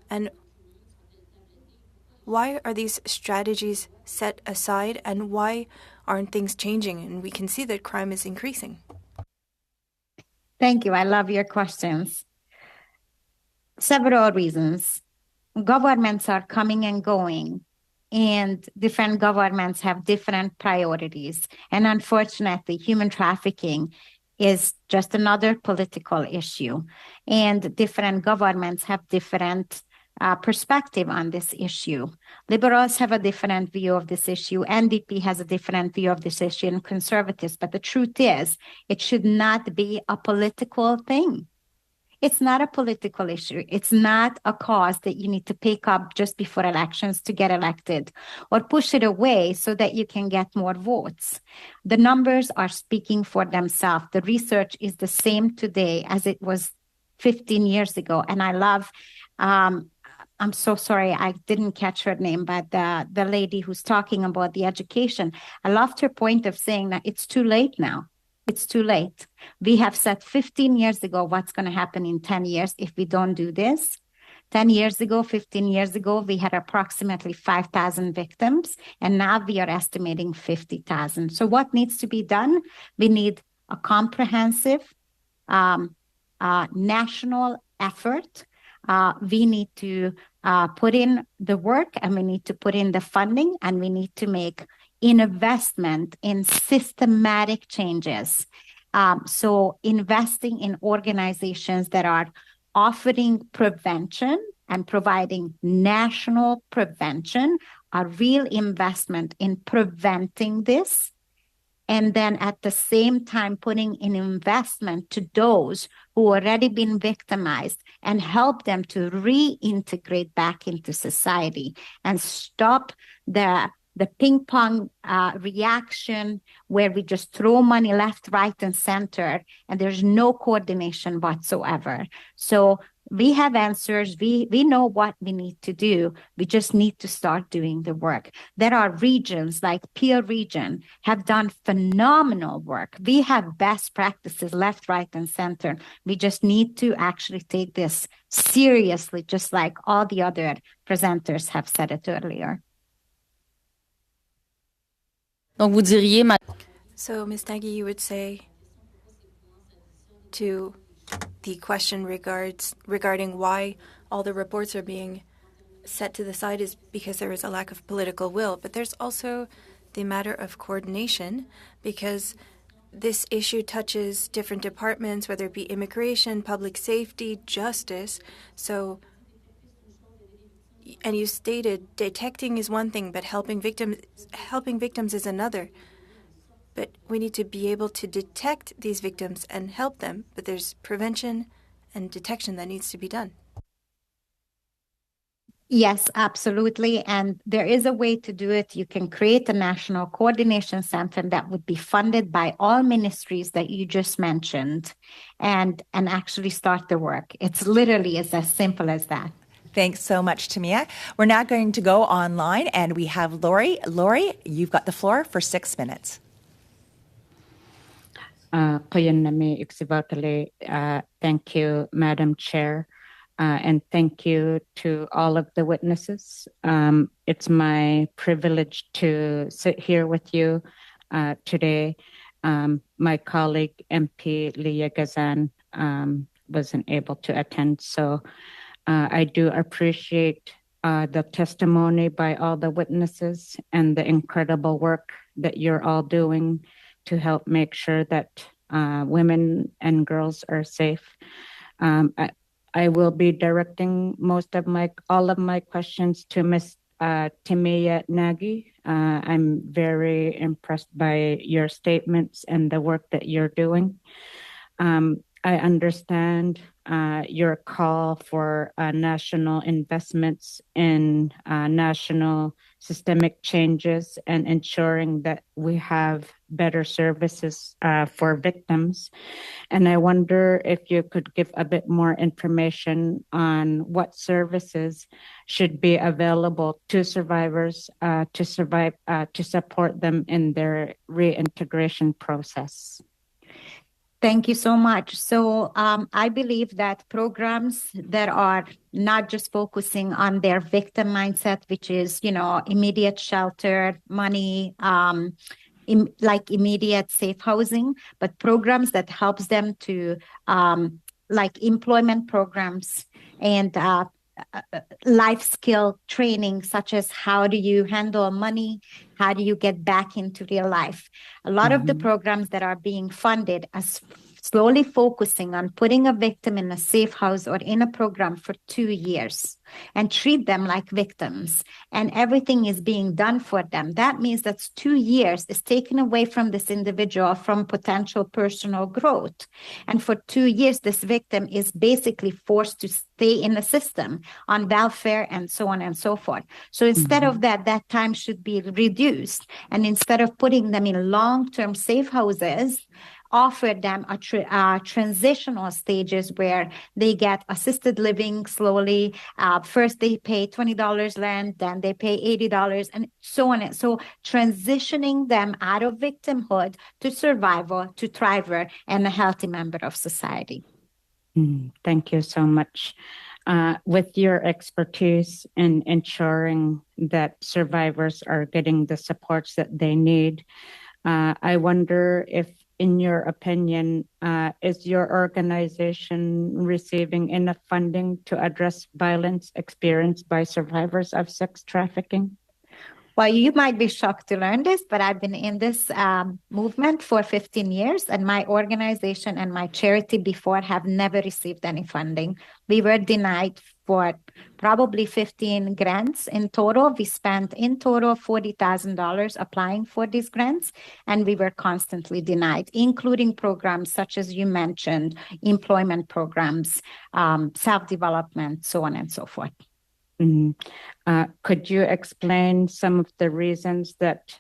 and why are these strategies set aside, and why aren't things changing? And we can see that crime is increasing. Thank you. I love your questions. Several reasons. Governments are coming and going, and different governments have different priorities. And unfortunately, human trafficking is just another political issue. And different governments have different perspective on this issue. Liberals have a different view of this issue. NDP has a different view of this issue, and conservatives. But the truth is, it should not be a political thing. It's not a political issue. It's not a cause that you need to pick up just before elections to get elected or push it away so that you can get more votes. The numbers are speaking for themselves. The research is the same today as it was 15 years ago. And I love, I'm so sorry, I didn't catch her name, but the lady who's talking about the education, I loved her point of saying that it's too late now. It's too late. We have said 15 years ago what's going to happen in 10 years if we don't do this. 10 years ago, 15 years ago, we had approximately 5,000 victims, and now we are estimating 50,000. So what needs to be done? We need a comprehensive national effort we need to put in the work, and we need to put in the funding, and we need to make investment in systematic changes. So investing in organizations that are offering prevention and providing national prevention, a real investment in preventing this, and then at the same time putting in investment to those who already been victimized and help them to reintegrate back into society and stop the ping pong reaction where we just throw money left, right, and center, and there's no coordination whatsoever. So we have answers. We know what we need to do. We just need to start doing the work. There are regions like Peel Region have done phenomenal work. We have best practices left, right, and center. We just need to actually take this seriously, just like all the other presenters have said it earlier. Donc, vous diriez, So, Ms. Nagy, you would say to the question regarding why all the reports are being set to the side is because there is a lack of political will. But there's also the matter of coordination, because this issue touches different departments, whether it be immigration, public safety, justice. So, and you stated detecting is one thing, but helping victims is another. But we need to be able to detect these victims and help them. But there's prevention and detection that needs to be done. Yes, absolutely. And there is a way to do it. You can create a national coordination center that would be funded by all ministries that you just mentioned and actually start the work. It's literally as simple as that. Thanks so much, Tamia. We're now going to go online, and we have Lori. Lori, you've got the floor for 6 minutes. Thank you, Madam Chair, and thank you to all of the witnesses. It's my privilege to sit here with you today. My colleague, MP Leah Gazan, wasn't able to attend, so I do appreciate the testimony by all the witnesses and the incredible work that you're all doing to help make sure that women and girls are safe. I will be directing all of my questions to Ms. Timea Nagy. I'm very impressed by your statements and the work that you're doing. I understand your call for national investments in national systemic changes and ensuring that we have better services for victims. And I wonder if you could give a bit more information on what services should be available to survivors to support them in their reintegration process. Thank you so much. So I believe that programs that are not just focusing on their victim mindset, which is, immediate shelter, money, like immediate safe housing, but programs that helps them to like employment programs and life skill training, such as how do you handle money, how do you get back into real life. A lot of the programs that are being funded as slowly focusing on putting a victim in a safe house or in a program for 2 years and treat them like victims, and everything is being done for them. That means that 2 years is taken away from this individual from potential personal growth. And for 2 years, this victim is basically forced to stay in the system on welfare and so on and so forth. So instead of that time should be reduced. And instead of putting them in long-term safe houses, offer them a transitional stages where they get assisted living slowly. First, they pay $20 rent, then they pay $80, and so on. So transitioning them out of victimhood to survival, to thriver, and a healthy member of society. Thank you so much. With your expertise in ensuring that survivors are getting the supports that they need, I wonder if in your opinion, is your organization receiving enough funding to address violence experienced by survivors of sex trafficking? Well, you might be shocked to learn this, but I've been in this movement for 15 years, and my organization and my charity before have never received any funding. We were denied for probably 15 grants in total. We spent in total $40,000 applying for these grants, and we were constantly denied, including programs such as you mentioned, employment programs, self-development, so on and so forth. Could you explain some of the reasons that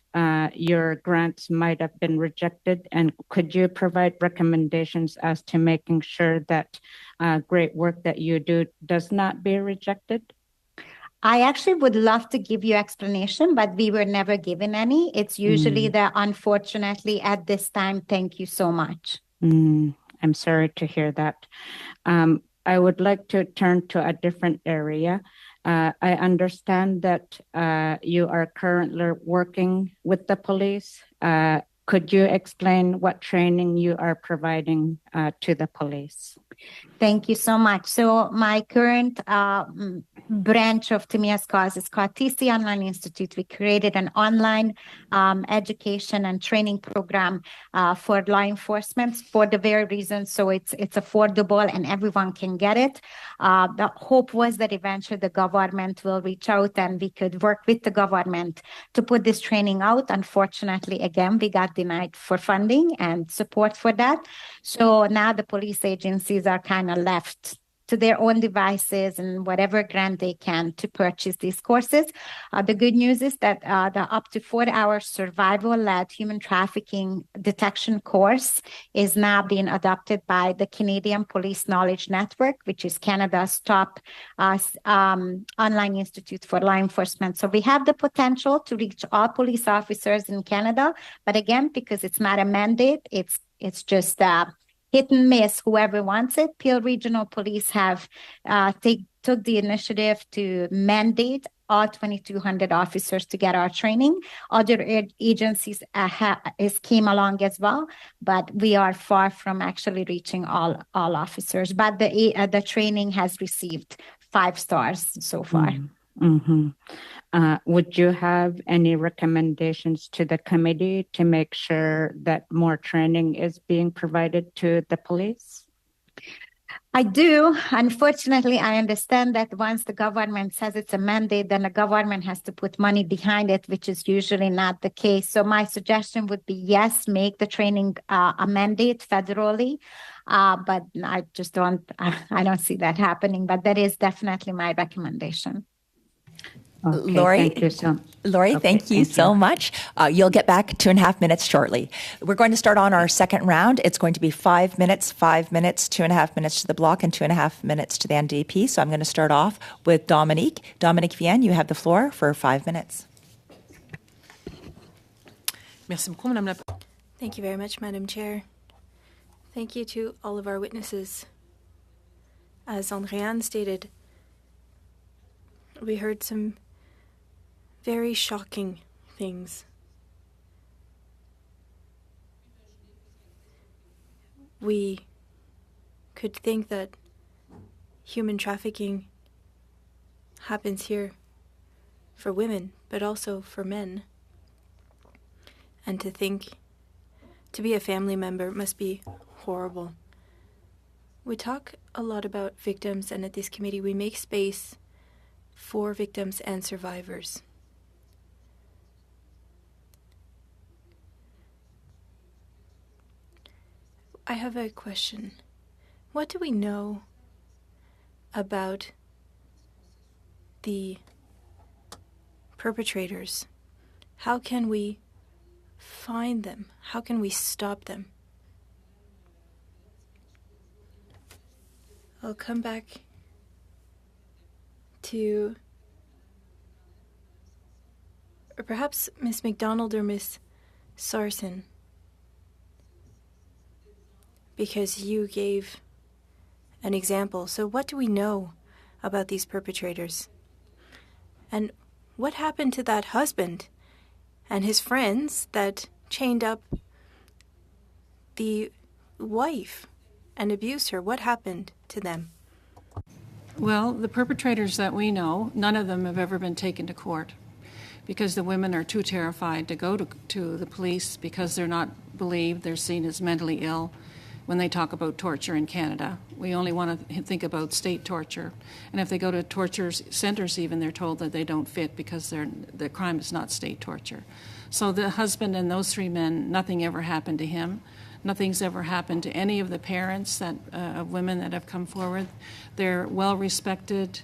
your grants might have been rejected? And could you provide recommendations as to making sure that great work that you do does not be rejected? I actually would love to give you explanation, but we were never given any. It's usually the unfortunately at this time, thank you so much. I'm sorry to hear that. I would like to turn to a different area. I understand that you are currently working with the police. Could you explain what training you are providing to the police? Thank you so much. So my current branch of Tamia's cause is called TC Online Institute. We created an online education and training program for law enforcement for the very reason so it's affordable and everyone can get it. The hope was that eventually the government will reach out and we could work with the government to put this training out. Unfortunately, again, we got denied for funding and support for that. So now the police agencies are kind of left to their own devices and whatever grant they can to purchase these courses. The good news is that the up to 4-hour survival-led human trafficking detection course is now being adopted by the Canadian Police Knowledge Network, which is Canada's top online institute for law enforcement. So we have the potential to reach all police officers in Canada. But again, because it's not a mandate, it's just hit and miss, whoever wants it. Peel Regional Police have took the initiative to mandate all 2,200 officers to get our training. Other agencies came along as well, but we are far from actually reaching all officers. But the training has received 5 stars so far. Would you have any recommendations to the committee to make sure that more training is being provided to the police? I do. Unfortunately, I understand that once the government says it's a mandate, then the government has to put money behind it, which is usually not the case. So my suggestion would be, yes, make the training a mandate federally. But I just I don't see that happening. But that is definitely my recommendation. Okay, Lori, thank you so much. Lori, thank you so much. You'll get back 2.5 minutes shortly. We're going to start on our second round. It's going to be 5 minutes, 5 minutes, 2.5 minutes to the Bloc, and 2.5 minutes to the NDP. So I'm going to start off with Dominique. Dominique Vienne, you have the floor for 5 minutes. Merci beaucoup, Madame la Thank you very much, Madam Chair. Thank you to all of our witnesses. As Andréane stated, we heard some very shocking things. We could think that human trafficking happens here for women, but also for men. And to think to be a family member must be horrible. We talk a lot about victims, and at this committee we make space for victims and survivors. I have a question. What do we know about the perpetrators? How can we find them? How can we stop them? I'll come back to or perhaps Miss McDonald or Miss Sarson, because you gave an example. So what do we know about these perpetrators? And what happened to that husband and his friends that chained up the wife and abuse her? What happened to them? Well, the perpetrators that we know, none of them have ever been taken to court because the women are too terrified to go to the police because they're not believed, they're seen as mentally ill when they talk about torture in Canada. We only want to think about state torture. And if they go to torture centers even, they're told that they don't fit because the crime is not state torture. So the husband and those three men, nothing ever happened to him. Nothing's ever happened to any of the parents of women that have come forward. They're well-respected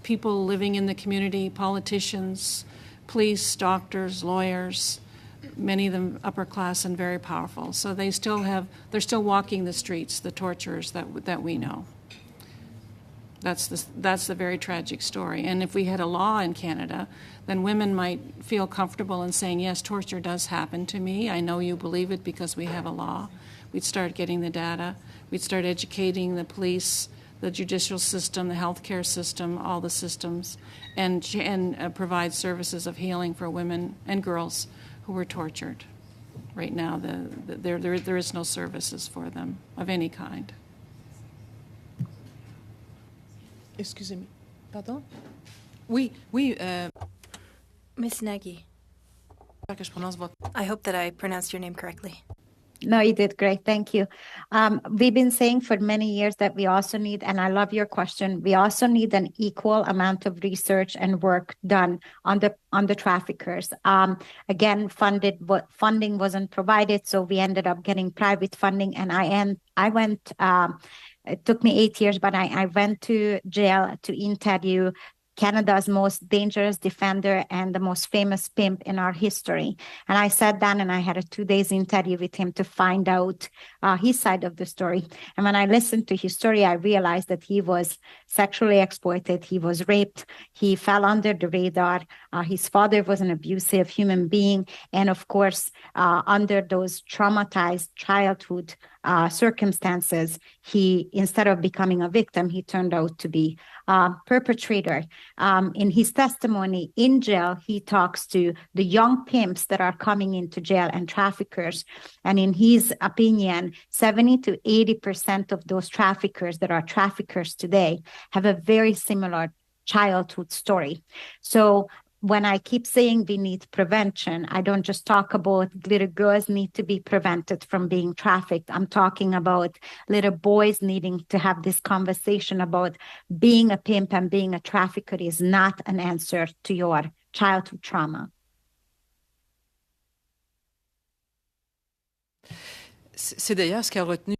people living in the community, politicians, police, doctors, lawyers, many of them upper class and very powerful. So they're still walking the streets, the torturers that we know. That's the very tragic story. And if we had a law in Canada, then women might feel comfortable in saying, yes, torture does happen to me. I know you believe it because we have a law. We'd start getting the data. We'd start educating the police, the judicial system, the healthcare system, all the systems, and provide services of healing for women and girls who were tortured. Right now, there is no services for them of any kind. Excusez-moi. Pardon? Oui. Miss Nagy, Que je prononce votre... I hope that I pronounced your name correctly. No, you did great. Thank you. We've been saying for many years that we also need, and I love your question, we also need an equal amount of research and work done on the traffickers. Again, funding wasn't provided, so we ended up getting private funding. And I went. It took me 8 years, but I went to jail to interview Canada's most dangerous defender and the most famous pimp in our history. And I sat down and I had a 2 days interview with him to find out his side of the story. And when I listened to his story, I realized that he was sexually exploited. He was raped. He fell under the radar. His father was an abusive human being. And of course, under those traumatized childhood circumstances, he, instead of becoming a victim, he turned out to be a perpetrator. In his testimony in jail, he talks to the young pimps that are coming into jail and traffickers. And in his opinion, 70 to 80% of those traffickers that are traffickers today have a very similar childhood story. So when I keep saying we need prevention, I don't just talk about little girls need to be prevented from being trafficked. I'm talking about little boys needing to have this conversation about being a pimp and being a trafficker is not an answer to your childhood trauma. C'est d'ailleurs ce qui a retenu.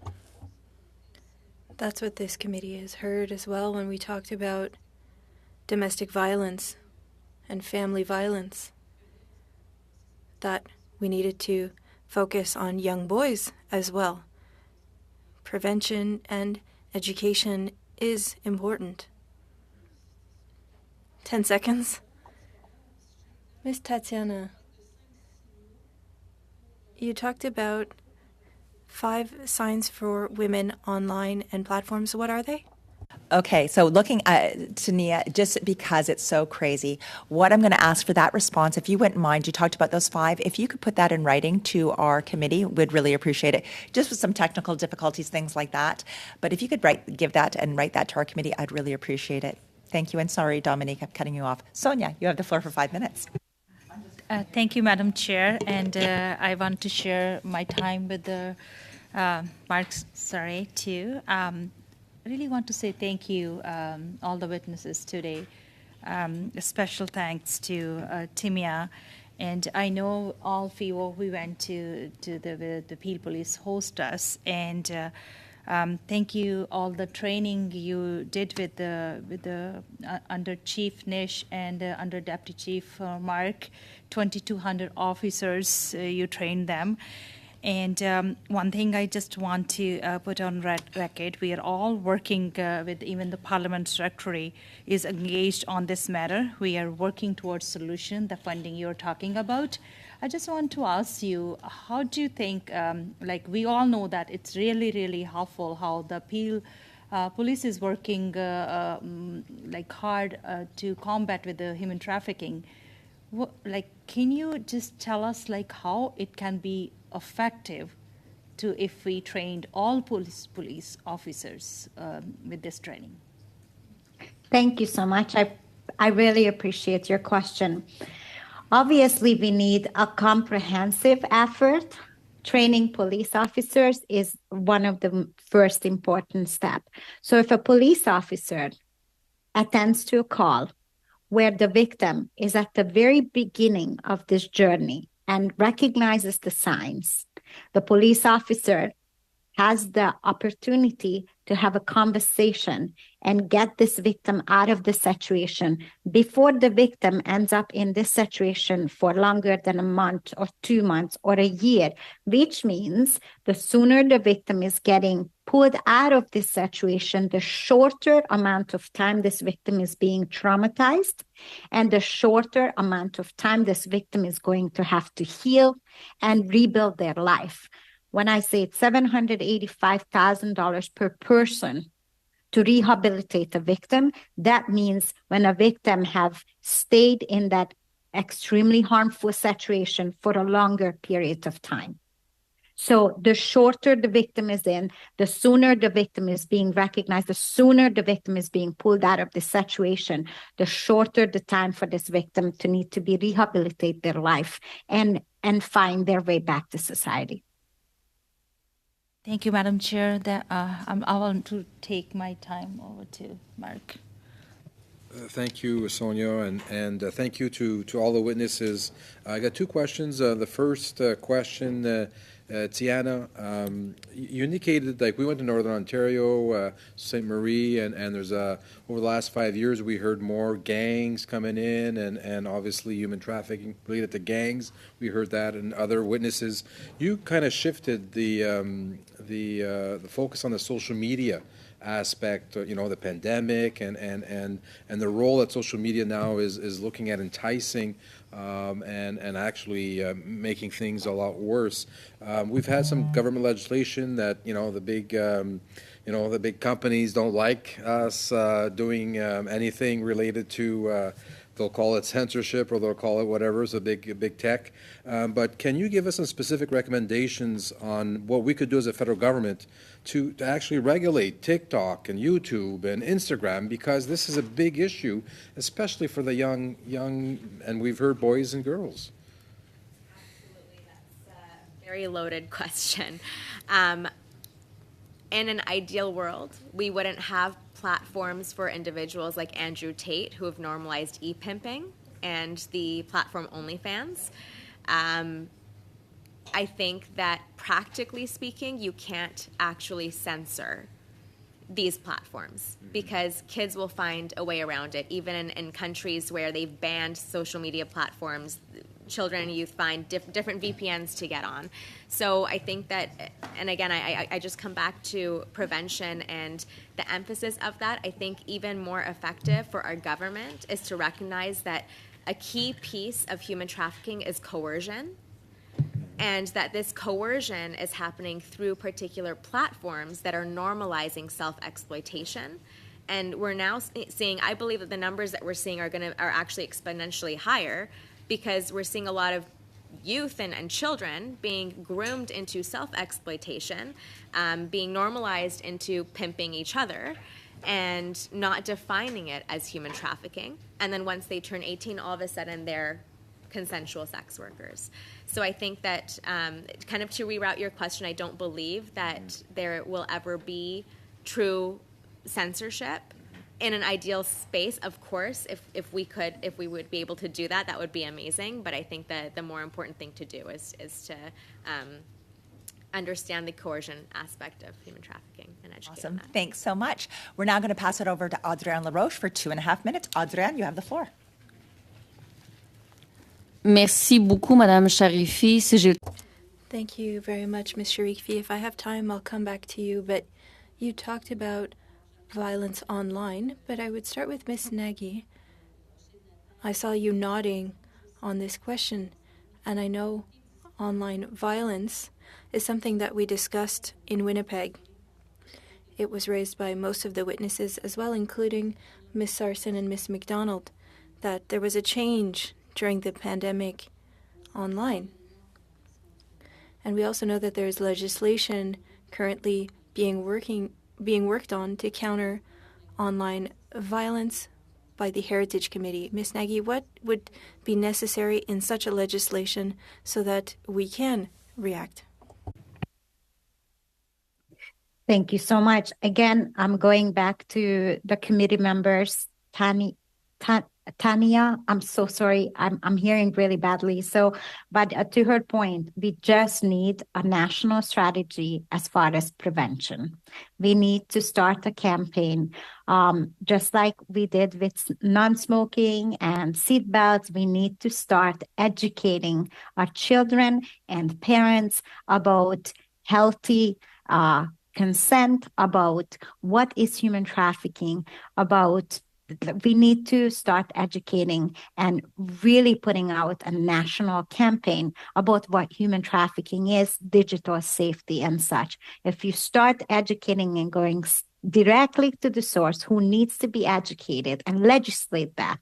That's what this committee has heard as well when we talked about domestic violence and family violence, that we needed to focus on young boys as well. Prevention and education is important. 10 seconds. Miss Tatiana, you talked about 5 signs for women online and platforms. What are they? Okay, so looking at Tania, just because it's so crazy, what I'm going to ask for that response, if you wouldn't mind, you talked about those 5, if you could put that in writing to our committee, we'd really appreciate it. Just with some technical difficulties, things like that. But if you could give that and write that to our committee, I'd really appreciate it. Thank you, and sorry, Dominique, I'm cutting you off. Sonia, you have the floor for 5 minutes. Thank you, Madam Chair, and I want to share my time with the Mark Saray too. I really want to say thank you, all the witnesses today. A special thanks to Timia. And I know all FEWO, we went to the Peel Police host us. And thank you all the training you did with the under Chief Nish and under Deputy Chief Mark, 2,200 officers, you trained them. And one thing I just want to put on record, we are all working with even the Parliament Secretary is engaged on this matter. We are working towards solution, the funding you're talking about. I just want to ask you, how do you think, like we all know that it's really, really helpful how the Peel police is working like hard to combat with the human trafficking. can you just tell us how it can be effective if we trained all police officers with this training? Thank you so much. I really appreciate your question. Obviously, we need a comprehensive effort. Training police officers is one of the first important steps. So if a police officer attends to a call where the victim is at the very beginning of this journey and recognizes the signs, the police officer has the opportunity to have a conversation and get this victim out of the situation before the victim ends up in this situation for longer than a month or 2 months or a year, which means the sooner the victim is getting pulled out of this situation, the shorter amount of time this victim is being traumatized, and the shorter amount of time this victim is going to have to heal and rebuild their life. When I say it's $785,000 per person to rehabilitate a victim, that means when a victim have stayed in that extremely harmful situation for a longer period of time. So the shorter the victim is in, the sooner the victim is being recognized, the sooner the victim is being pulled out of the situation, the shorter the time for this victim to need to be rehabilitate their life and find their way back to society. Thank you, Madam Chair. I want to take my time over to Mark. Thank you, Sonia, and thank you to all the witnesses. I got two questions. The first question, Tiana, you indicated we went to Northern Ontario, St. Marie, and there's over the last 5 years we heard more gangs coming in and obviously human trafficking related to gangs. We heard that and other witnesses. You kind of shifted the focus on the social media aspect, the pandemic and the role that social media now is looking at enticing and actually making things a lot worse. We've had some government legislation that the big companies don't like us doing anything related to. They'll call it censorship or they'll call it whatever, so big tech. But can you give us some specific recommendations on what we could do as a federal government to actually regulate TikTok and YouTube and Instagram, because this is a big issue, especially for the young, and we've heard boys and girls. Absolutely, that's a very loaded question. In an ideal world, we wouldn't have platforms for individuals like Andrew Tate who have normalized e-pimping and the platform OnlyFans. I think that practically speaking, you can't actually censor these platforms because kids will find a way around it. Even in countries where they've banned social media platforms, children and youth find different VPNs to get on. So I think that, and again, I just come back to prevention and the emphasis of that. I think even more effective for our government is to recognize that a key piece of human trafficking is coercion, and that this coercion is happening through particular platforms that are normalizing self-exploitation. And we're now seeing, I believe that the numbers that we're seeing are actually exponentially higher, because we're seeing a lot of youth and children being groomed into self-exploitation, being normalized into pimping each other, and not defining it as human trafficking. And then once they turn 18, all of a sudden they're consensual sex workers. So I think that, kind of to reroute your question, I don't believe that there will ever be true censorship. In an ideal space, of course, if we would be able to do that, that would be amazing. But I think that the more important thing to do is to understand the coercion aspect of human trafficking and educate Awesome. on that. Thanks so much. We're now going to pass it over to Adrienne LaRoche for 2.5 minutes. Adrienne, you have the floor. Merci beaucoup, Madame Sharifi. Si j'ai... Thank you very much, Ms. Sharifi. If I have time, I'll come back to you. But you talked about violence online, but I would start with Ms. Nagy. I saw you nodding on this question, and I know online violence is something that we discussed in Winnipeg. It was raised by most of the witnesses as well, including Ms. Sarson and Ms. McDonald, that there was a change during the pandemic online. And we also know that there is legislation currently being worked on to counter online violence by the Heritage Committee. Ms. Nagy, what would be necessary in such a legislation so that we can react? Thank you so much. Again, I'm going back to the committee members. Tania, I'm so sorry. I'm hearing really badly. But to her point, we just need a national strategy as far as prevention. We need to start a campaign, just like we did with non-smoking and seatbelts. We need to start educating our children and parents about healthy consent, about what is human trafficking, about we need to start educating and really putting out a national campaign about what human trafficking is, digital safety and such. If you start educating and going directly to the source who needs to be educated and legislate that,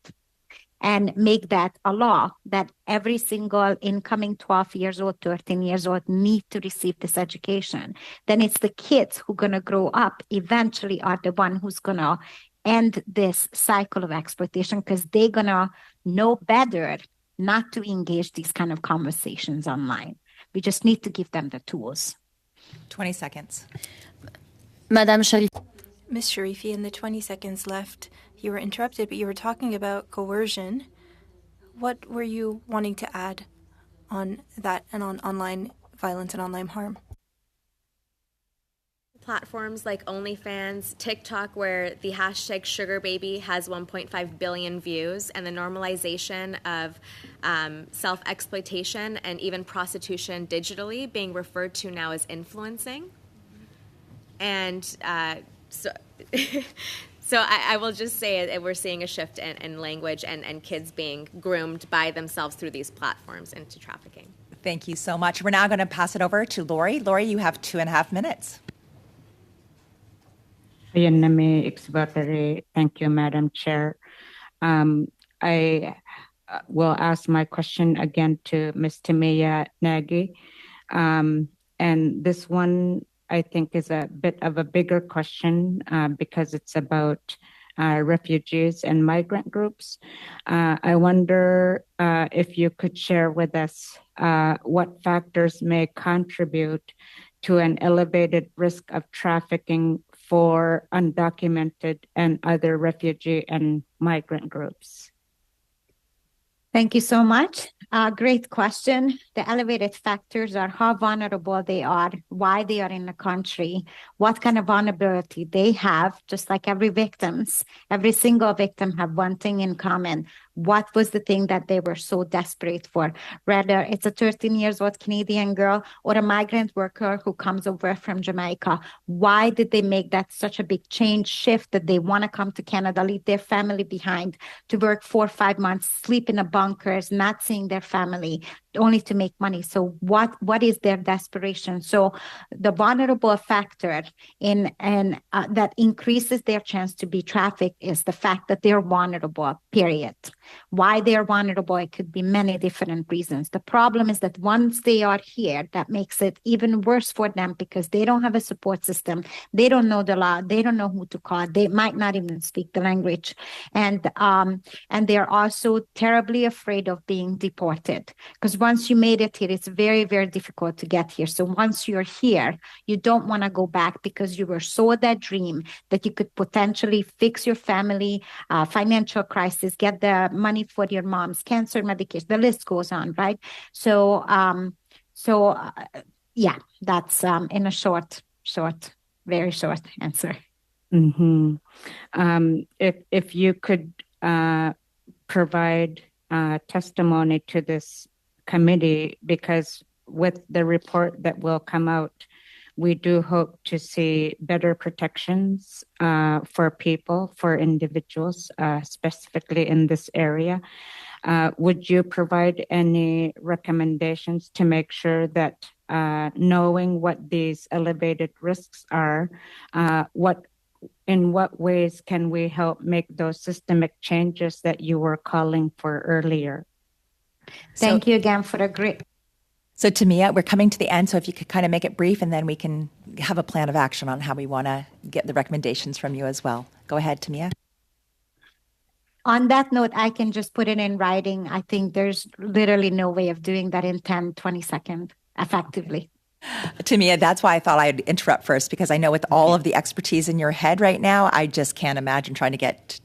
and make that a law that every single incoming 12 years old, 13 years old need to receive this education, then it's the kids who are going to grow up eventually are the one who's going to end this cycle of exploitation because they're going to know better not to engage these kind of conversations online. We just need to give them the tools. 20 seconds. Madame Sharifi. Ms. Sharifi, in the 20 seconds left, you were interrupted, but you were talking about coercion. What were you wanting to add on that and on online violence and online harm? Platforms like OnlyFans, TikTok, where the hashtag #SugarBaby has 1.5 billion views, and the normalization of self-exploitation and even prostitution digitally being referred to now as influencing. And so I will just say that we're seeing a shift in language and kids being groomed by themselves through these platforms into trafficking. Thank you so much. We're now going to pass it over to Lori. Lori, you have 2.5 minutes. Thank you, Madam Chair. I will ask my question again to Ms. Timea Nagy. And this one, I think, is a bit of a bigger question because it's about refugees and migrant groups. I wonder if you could share with us what factors may contribute to an elevated risk of trafficking for undocumented and other refugee and migrant groups. Thank you so much. Great question. The elevated factors are how vulnerable they are, why they are in the country, what kind of vulnerability they have, just like every single victim have one thing in common. What was the thing that they were so desperate for? Whether it's a 13 years old Canadian girl or a migrant worker who comes over from Jamaica. Why did they make that such a big change shift that they want to come to Canada, leave their family behind to work 4 or 5 months, sleep in a bunkers, not seeing their family, only to make money? So what is their desperation? So the vulnerable factor that increases their chance to be trafficked is the fact that they're vulnerable, period. Why they're vulnerable, it could be many different reasons. The problem is that once they are here, that makes it even worse for them because they don't have a support system. They don't know the law. They don't know who to call. They might not even speak the language. And they're also terribly afraid of being deported because once you made it here, it's very, very difficult to get here. So once you're here, you don't want to go back because you were sold that dream that you could potentially fix your family, financial crisis, get the money for your mom's cancer medication. The list goes on, right? So, yeah, that's in a very short answer. Mm-hmm. If you could provide testimony to this committee, because with the report that will come out, we do hope to see better protections for people, for individuals, specifically in this area. Would you provide any recommendations to make sure that knowing what these elevated risks are, in what ways can we help make those systemic changes that you were calling for earlier? Thank you again for a great. So Tamia, we're coming to the end, so if you could kind of make it brief, and then we can have a plan of action on how we want to get the recommendations from you as well. Go ahead, Tamia. On that note, I can just put it in writing. I think there's literally no way of doing that in 10, 20 seconds effectively. Tamia, that's why I thought I'd interrupt first, because I know with all of the expertise in your head right now, I just can't imagine trying to get.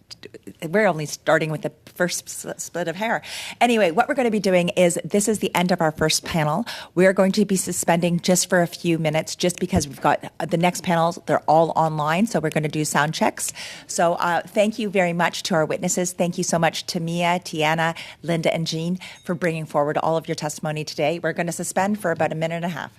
We're only starting with the first split of hair. Anyway, what we're going to be doing is, this is the end of our first panel. We're going to be suspending just for a few minutes, just because we've got the next panels, they're all online, so we're going to do sound checks. So thank you very much to our witnesses. Thank you so much to Mia, Tiana, Linda, and Jean for bringing forward all of your testimony today. We're going to suspend for about a minute and a half.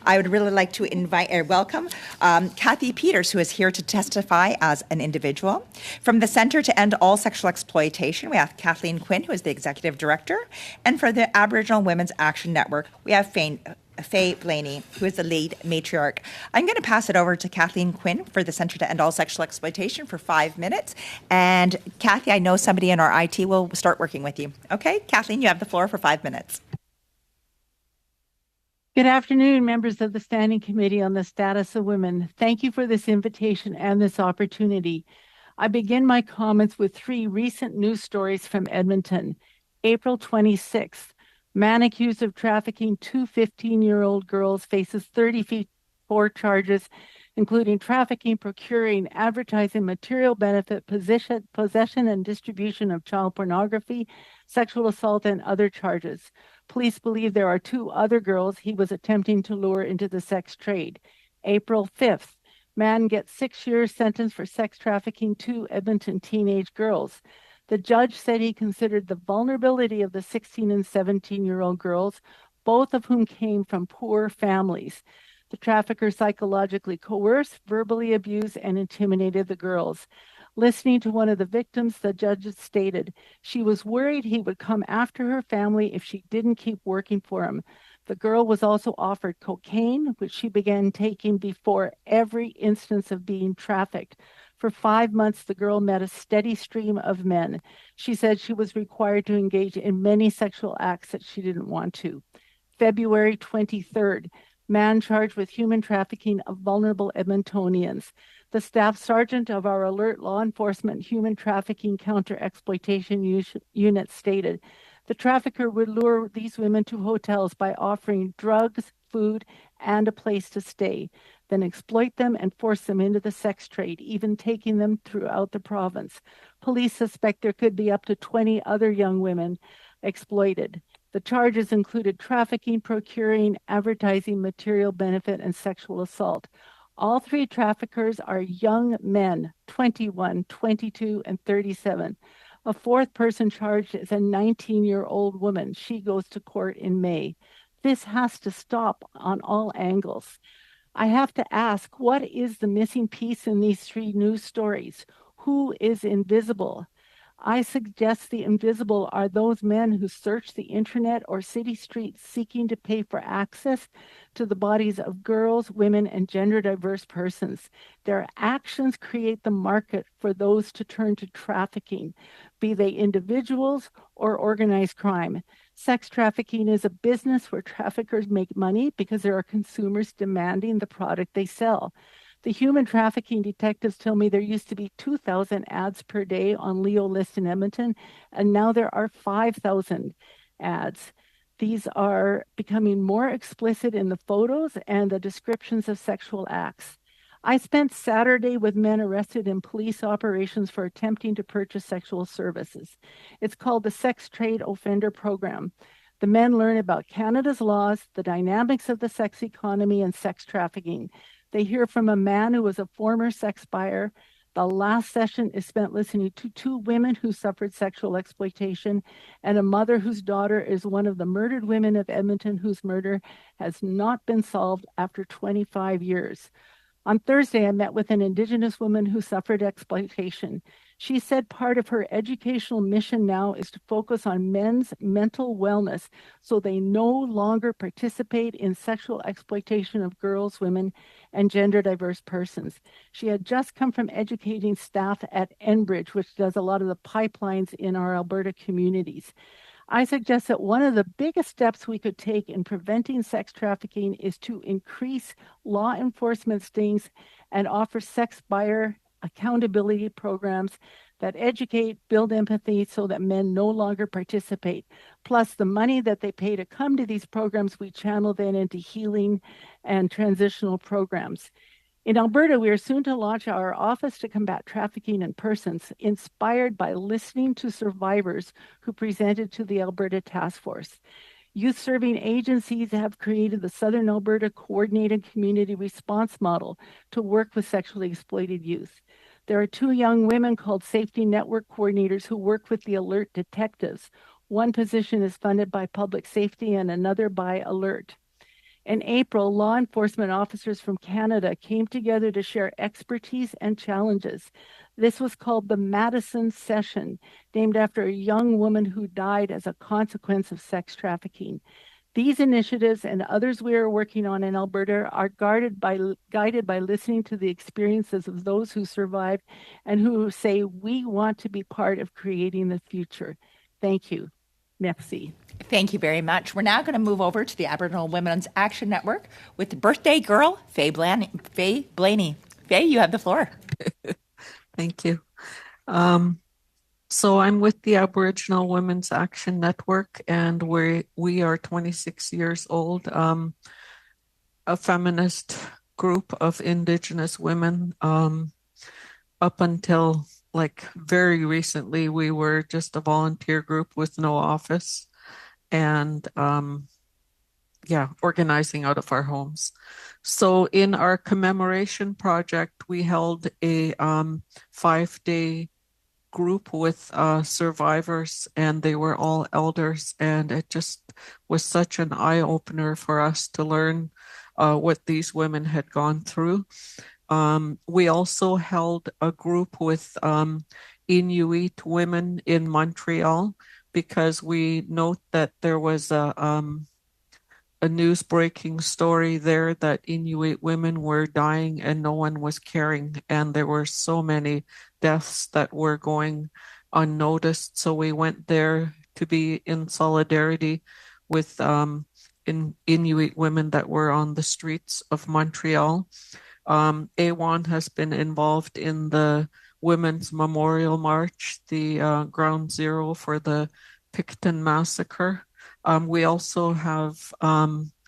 I would really like to invite or welcome Kathy Peters, who is here to testify as an individual. From the Centre to End All Sexual Exploitation, we have Kathleen Quinn, who is the Executive Director. And for the Aboriginal Women's Action Network, we have Faye Blaney, who is the lead matriarch. I'm going to pass it over to Kathleen Quinn for the Centre to End All Sexual Exploitation for 5 minutes. And Kathy, I know somebody in our IT will start working with you. Okay, Kathleen, you have the floor for 5 minutes. Good afternoon, members of the Standing Committee on the Status of Women. Thank you for this invitation and this opportunity. I begin my comments with 3 recent news stories from Edmonton. April 26th, man accused of trafficking 2 15-year-old girls faces 30 4 charges, including trafficking, procuring, advertising, material benefit, possession and distribution of child pornography, sexual assault, and other charges. Police believe there are 2 other girls he was attempting to lure into the sex trade. April 5th, man gets 6 years sentence for sex trafficking 2 Edmonton teenage girls. The judge said he considered the vulnerability of the 16 and 17-year-old girls, both of whom came from poor families. The trafficker psychologically coerced, verbally abused, and intimidated the girls. Listening to one of the victims, the judge stated she was worried he would come after her family if she didn't keep working for him. The girl was also offered cocaine, which she began taking before every instance of being trafficked. For 5 months, the girl met a steady stream of men. She said she was required to engage in many sexual acts that she didn't want to. February 23rd, man charged with human trafficking of vulnerable Edmontonians. The staff sergeant of our Alert Law Enforcement Human Trafficking Counter-Exploitation Unit stated, the trafficker would lure these women to hotels by offering drugs, food, and a place to stay, then exploit them and force them into the sex trade, even taking them throughout the province. Police suspect there could be up to 20 other young women exploited. The charges included trafficking, procuring, advertising, material benefit, and sexual assault. All 3 traffickers are young men, 21, 22, and 37. A 4th person charged is a 19-year-old woman. She goes to court in May. This has to stop on all angles. I have to ask, what is the missing piece in these 3 news stories? Who is invisible? I suggest the invisible are those men who search the internet or city streets seeking to pay for access to the bodies of girls, women, and gender diverse persons. Their actions create the market for those to turn to trafficking, be they individuals or organized crime. Sex trafficking is a business where traffickers make money because there are consumers demanding the product they sell. The human trafficking detectives tell me there used to be 2,000 ads per day on Leo List in Edmonton, and now there are 5,000 ads. These are becoming more explicit in the photos and the descriptions of sexual acts. I spent Saturday with men arrested in police operations for attempting to purchase sexual services. It's called the Sex Trade Offender Program. The men learn about Canada's laws, the dynamics of the sex economy, and sex trafficking. They hear from a man who was a former sex buyer. The last session is spent listening to 2 women who suffered sexual exploitation and a mother whose daughter is one of the murdered women of Edmonton whose murder has not been solved after 25 years. On Thursday, I met with an Indigenous woman who suffered exploitation. She said part of her educational mission now is to focus on men's mental wellness so they no longer participate in sexual exploitation of girls, women, and gender diverse persons. She had just come from educating staff at Enbridge, which does a lot of the pipelines in our Alberta communities. I suggest that one of the biggest steps we could take in preventing sex trafficking is to increase law enforcement stings and offer sex buyer accountability programs that educate, build empathy so that men no longer participate. Plus, the money that they pay to come to these programs, we channel then into healing and transitional programs. In Alberta, we are soon to launch our Office to Combat Trafficking in Persons, inspired by listening to survivors who presented to the Alberta Task Force. Youth serving agencies have created the Southern Alberta Coordinated Community Response Model to work with sexually exploited youth. There are 2 young women called Safety Network Coordinators who work with the Alert Detectives. One position is funded by Public Safety and another by Alert. In April, law enforcement officers from Canada came together to share expertise and challenges. This was called the Madison Session, named after a young woman who died as a consequence of sex trafficking. These initiatives and others we are working on in Alberta are guided by listening to the experiences of those who survived and who say, we want to be part of creating the future. Thank you. Merci. Thank you very much. We're now going to move over to the Aboriginal Women's Action Network with the birthday girl, Faye Blaney. Faye, you have the floor. Thank you. So I'm with the Aboriginal Women's Action Network, and we are 26 years old, a feminist group of Indigenous women. Up until like very recently, we were just a volunteer group with no office and organizing out of our homes. So in our commemoration project, we held a 5-day group with survivors, and they were all elders, and it just was such an eye-opener for us to learn what these women had gone through. We also held a group with Inuit women in Montreal because we note that there was a news breaking story there that Inuit women were dying and no one was caring. And there were so many deaths that were going unnoticed. So we went there to be in solidarity with Inuit women that were on the streets of Montreal. AWON has been involved in the Women's Memorial March, the ground zero for the Picton Massacre. We also have,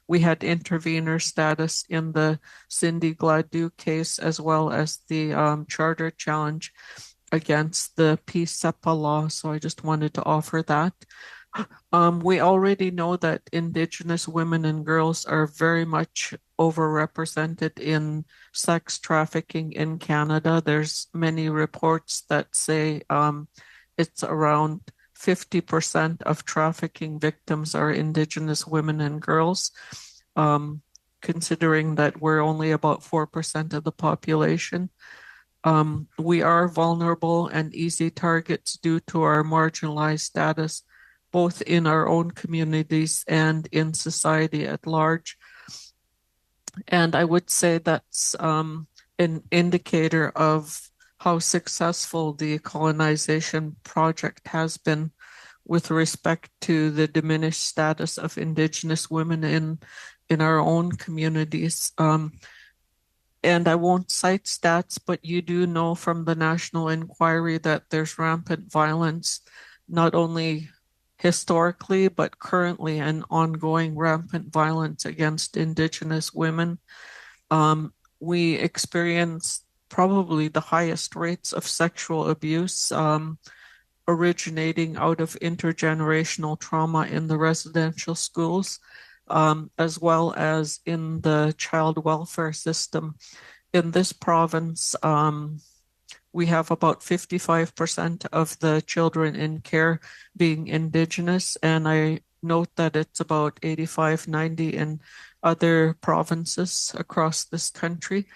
we had intervener status in the Cindy Gladue case, as well as the charter challenge against the PSEPA law. So I just wanted to offer that. We already know that Indigenous women and girls are very much overrepresented in sex trafficking in Canada. There's many reports that say it's around 50% of trafficking victims are Indigenous women and girls, considering that we're only about 4% of the population. We are vulnerable and easy targets due to our marginalized status, both in our own communities and in society at large. And I would say that's an indicator of how successful the colonization project has been with respect to the diminished status of Indigenous women in our own communities. And I won't cite stats, but you do know from the National Inquiry that there's rampant violence, not only historically, but currently and ongoing rampant violence against Indigenous women. We experience probably the highest rates of sexual abuse originating out of intergenerational trauma in the residential schools, as well as in the child welfare system. In this province, we have about 55% of the children in care being Indigenous, and I note that it's about 85, 90 in other provinces across this country.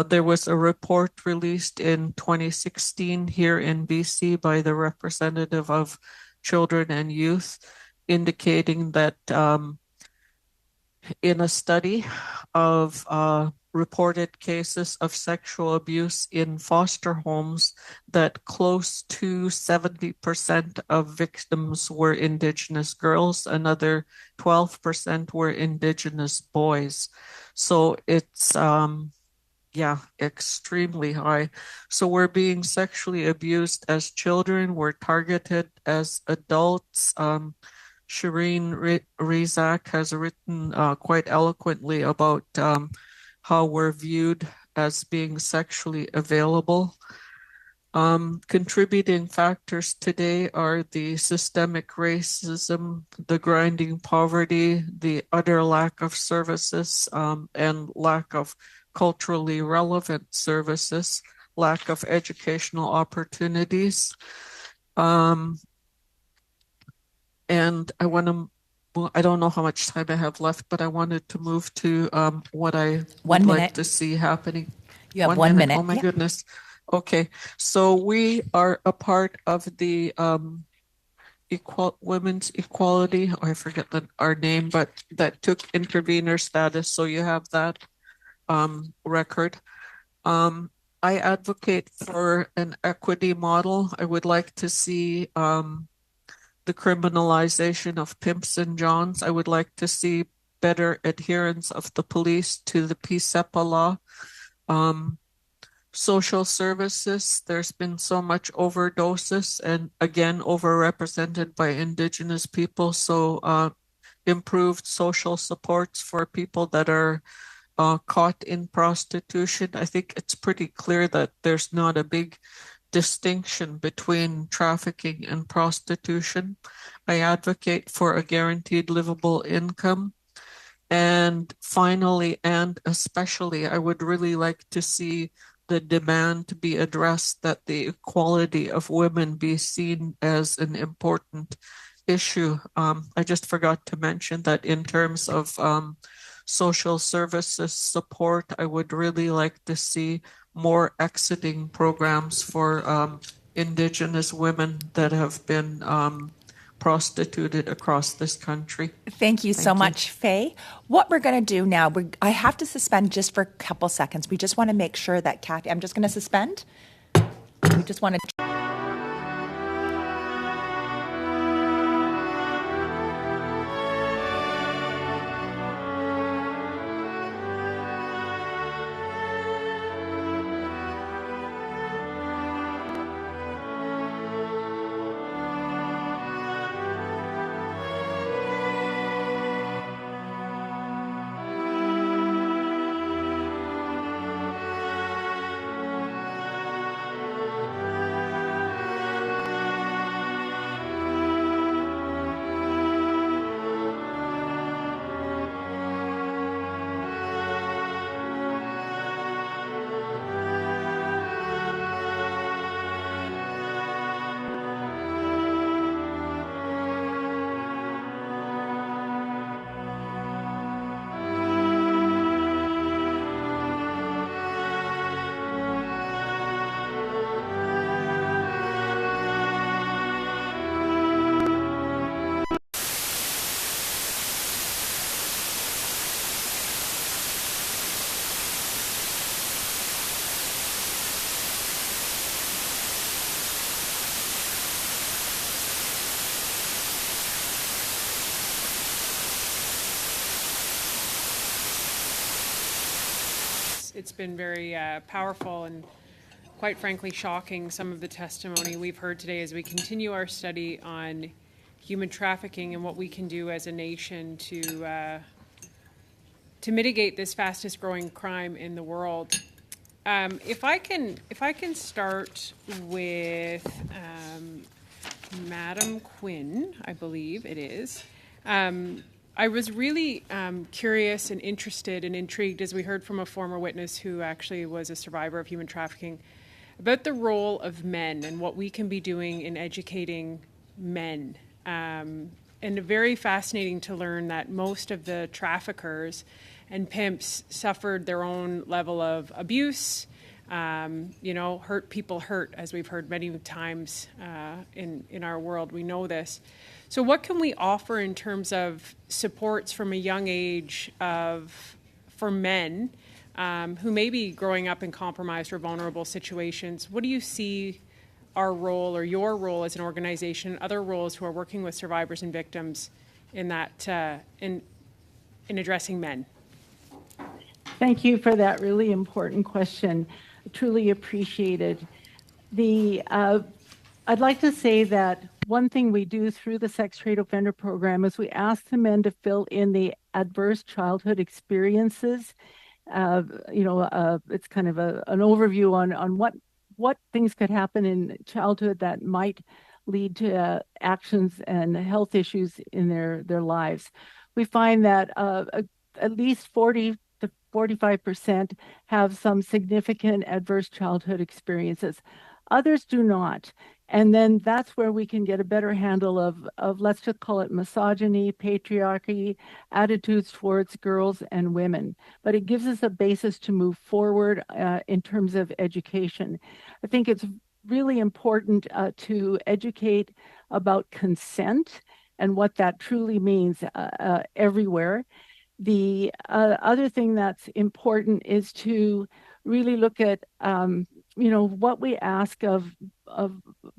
There was a report released in 2016 here in BC by the representative of children and youth, indicating that in a study of reported cases of sexual abuse in foster homes, that close to 70% of victims were Indigenous girls, another 12% were Indigenous boys. So it's extremely high. So we're being sexually abused as children, we're targeted as adults. Shireen Rizak has written quite eloquently about how we're viewed as being sexually available. Contributing factors today are the systemic racism, the grinding poverty, the utter lack of services, and lack of culturally relevant services, lack of educational opportunities. And I want to, well, I don't know how much time I have left, but I wanted to move to what I would like to see happening. You have 1 minute. Oh my goodness. Okay, so we are a part of the Women's Equality, I forget our name, but that took intervener status, so you have that record. I advocate for an equity model. I would like to see the criminalization of pimps and johns. I would like to see better adherence of the police to the PSEPA law. Social services, there's been so much overdoses and again, overrepresented by Indigenous people. So improved social supports for people that are caught in prostitution. I think it's pretty clear that there's not a big distinction between trafficking and prostitution. I advocate for a guaranteed livable income. And finally, and especially, I would really like to see the demand to be addressed that the equality of women be seen as an important issue. I just forgot to mention that in terms of social services support, I would really like to see more exiting programs for Indigenous women that have been prostituted across this country. Thank you so much, Faye. What we're going to do now, I have to suspend just for a couple seconds. We just want to make sure that Kathy, I'm just going to suspend. We just want to. It's been very powerful and quite frankly shocking, some of the testimony we've heard today as we continue our study on human trafficking and what we can do as a nation to mitigate this fastest growing crime in the world. If I can start with Madam Quinn, I believe it is. I was really curious and interested and intrigued, as we heard from a former witness who actually was a survivor of human trafficking, about the role of men and what we can be doing in educating men. And very fascinating to learn that most of the traffickers and pimps suffered their own level of abuse, hurt people hurt, as we've heard many times in our world. We know this. So what can we offer in terms of supports from a young age for men who may be growing up in compromised or vulnerable situations? What do you see our role or your role as an organization, other roles who are working with survivors and victims in that in addressing men? Thank you for that really important question. Truly appreciated. I'd like to say that one thing we do through the Sex Trade Offender Program is we ask the men to fill in the adverse childhood experiences. It's kind of an overview on what things could happen in childhood that might lead to actions and health issues in their lives. We find that at least 40 to 45% have some significant adverse childhood experiences. Others do not. And then that's where we can get a better handle of let's just call it misogyny, patriarchy, attitudes towards girls and women. But it gives us a basis to move forward in terms of education. I think it's really important to educate about consent and what that truly means everywhere. The other thing that's important is to really look at what we ask of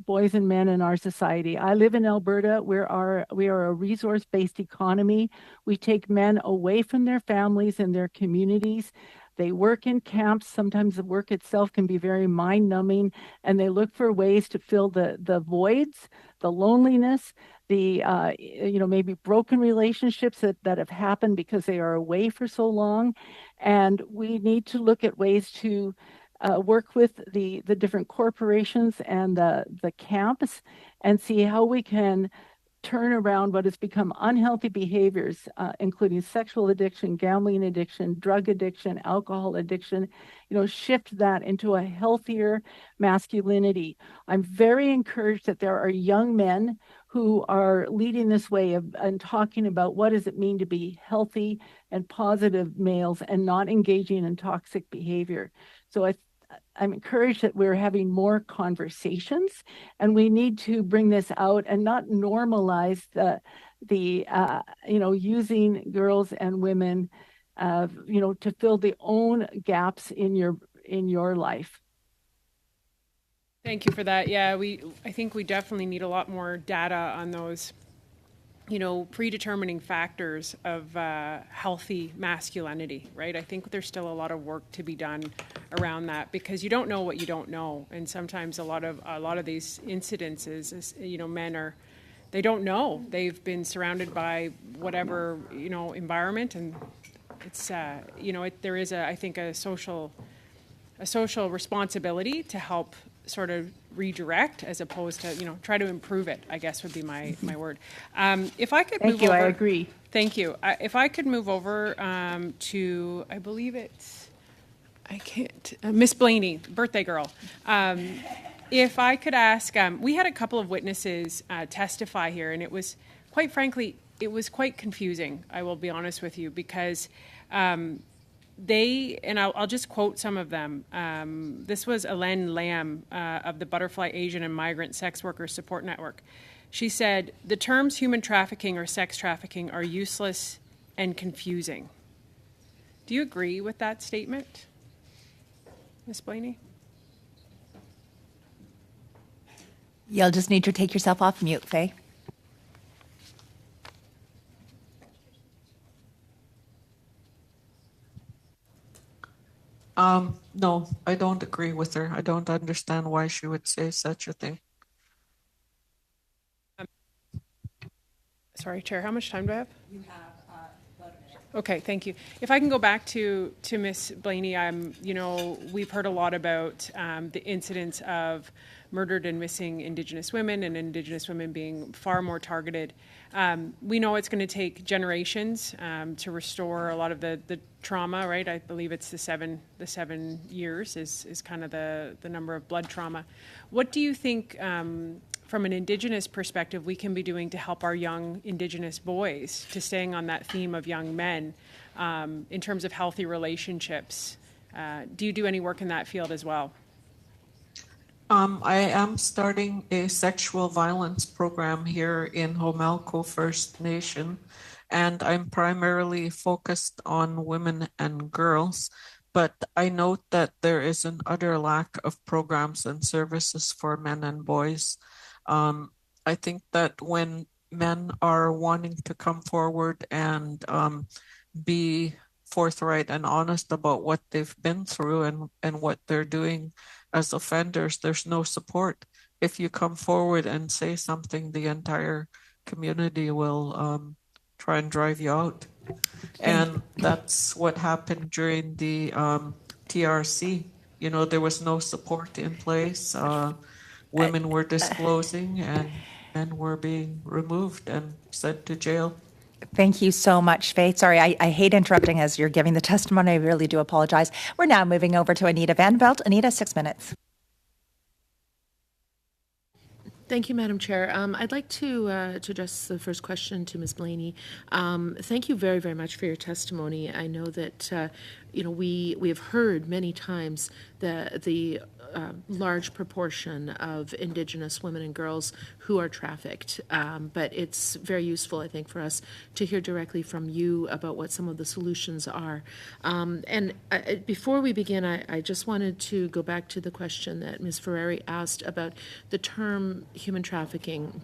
boys and men in our society. I live in Alberta. We are a resource-based economy. We take men away from their families and their communities. They work in camps. Sometimes the work itself can be very mind-numbing, and they look for ways to fill the voids the loneliness, the maybe broken relationships that have happened because they are away for so long. And we need to look at ways to work with the different corporations and the camps and see how we can turn around what has become unhealthy behaviors, including sexual addiction, gambling addiction, drug addiction, alcohol addiction, shift that into a healthier masculinity. I'm very encouraged that there are young men who are leading this way and talking about what does it mean to be healthy and positive males and not engaging in toxic behavior. So I'm encouraged that we're having more conversations, and we need to bring this out and not normalize the using girls and women, to fill their own gaps in your life. Thank you for that. Yeah, I think we definitely need a lot more data on those, predetermining factors of healthy masculinity, right? I think there's still a lot of work to be done around that, because you don't know what you don't know, and sometimes a lot of these incidences, men they don't know. They've been surrounded by whatever environment, and it's there is I think a social responsibility to help sort of redirect, as opposed to try to improve it, I guess would be my word. If I could Thank move you, over, I agree. Thank you. If I could move over to, I believe Miss Blaney, birthday girl. If I could ask, we had a couple of witnesses testify here, and it was, quite frankly, quite confusing, I will be honest with you, because I'll just quote some of them. This was Elaine Lamb of the Butterfly Asian and Migrant Sex Workers Support Network. She said, "The terms human trafficking or sex trafficking are useless and confusing." Do you agree with that statement, Ms. Blaney? You'll just need to take yourself off mute, Faye. No, I don't agree with her. I don't understand why she would say such a thing. Sorry, Chair, how much time do I have? You have about a minute. Okay, thank you. If I can go back to Ms. Blaney, we've heard a lot about the incidents of murdered and missing Indigenous women, and Indigenous women being far more targeted. We know it's going to take generations to restore a lot of the trauma, right? I believe it's the 7 years is kind of the number of blood trauma. What do you think, from an Indigenous perspective, we can be doing to help our young Indigenous boys, to staying on that theme of young men, in terms of healthy relationships? Do you do any work in that field as well? I am starting a sexual violence program here in Homelco First Nation, and I'm primarily focused on women and girls, but I note that there is an utter lack of programs and services for men and boys. I think that when men are wanting to come forward and be forthright and honest about what they've been through and what they're doing as offenders, there's no support. If you come forward and say something, the entire community will try and drive you out. And that's what happened during the TRC. There was no support in place. Women were disclosing, and men were being removed and sent to jail. Thank you so much, Faye. Sorry, I hate interrupting as you're giving the testimony. I really do apologize. We're now moving over to Anita Vanveld. Anita, 6 minutes. Thank you, Madam Chair. I'd like to address the first question to Ms. Blaney. Thank you very, very much for your testimony. I know that we have heard many times the large proportion of Indigenous women and girls who are trafficked, but it's very useful, I think, for us to hear directly from you about what some of the solutions are. And before we begin, I just wanted to go back to the question that Ms. Ferrari asked about the term human trafficking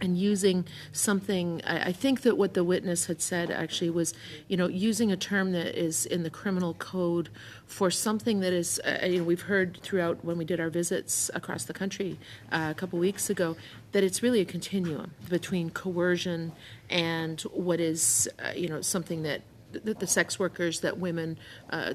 and using something. I think that what the witness had said actually was, using a term that is in the criminal code for something that is, we've heard throughout when we did our visits across the country a couple weeks ago, that it's really a continuum between coercion and what is, something that the sex workers that women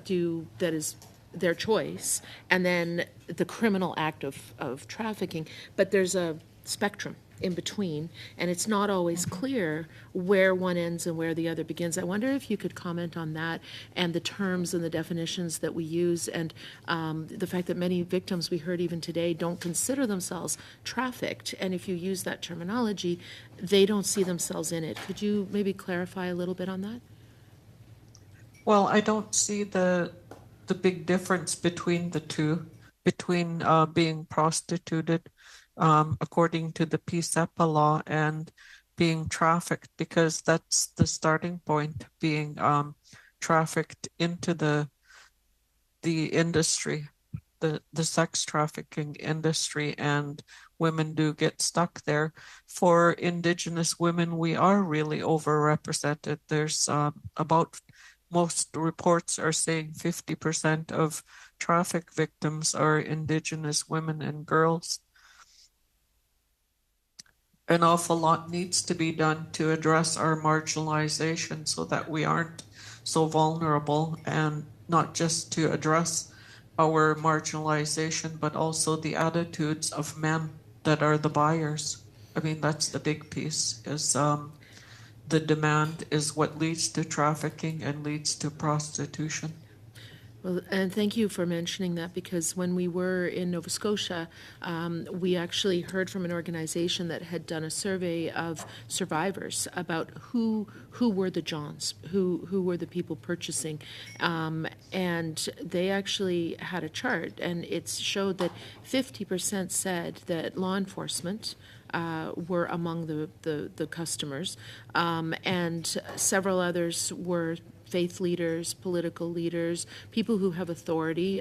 do that is their choice, and then the criminal act of trafficking. But there's a spectrum in between, and it's not always clear where one ends and where the other begins. I wonder if you could comment on that and the terms and the definitions that we use, and the fact that many victims, we heard even today, don't consider themselves trafficked, and if you use that terminology, they don't see themselves in it. Could you maybe clarify a little bit on that? Well, I don't see the big difference between the two, between being prostituted according to the PSEPA law and being trafficked, because that's the starting point, being trafficked into the industry, the sex trafficking industry, and women do get stuck there. For Indigenous women, we are really overrepresented. There's most reports are saying 50% of traffic victims are Indigenous women and girls. An awful lot needs to be done to address our marginalization so that we aren't so vulnerable, and not just to address our marginalization, but also the attitudes of men that are the buyers. I mean, that's the big piece, is the demand is what leads to trafficking and leads to prostitution. Well, and thank you for mentioning that, because when we were in Nova Scotia, we actually heard from an organization that had done a survey of survivors about who were the Johns, who were the people purchasing, and they actually had a chart, and it showed that 50% said that law enforcement were among the customers, and several others were faith leaders, political leaders, people who have authority,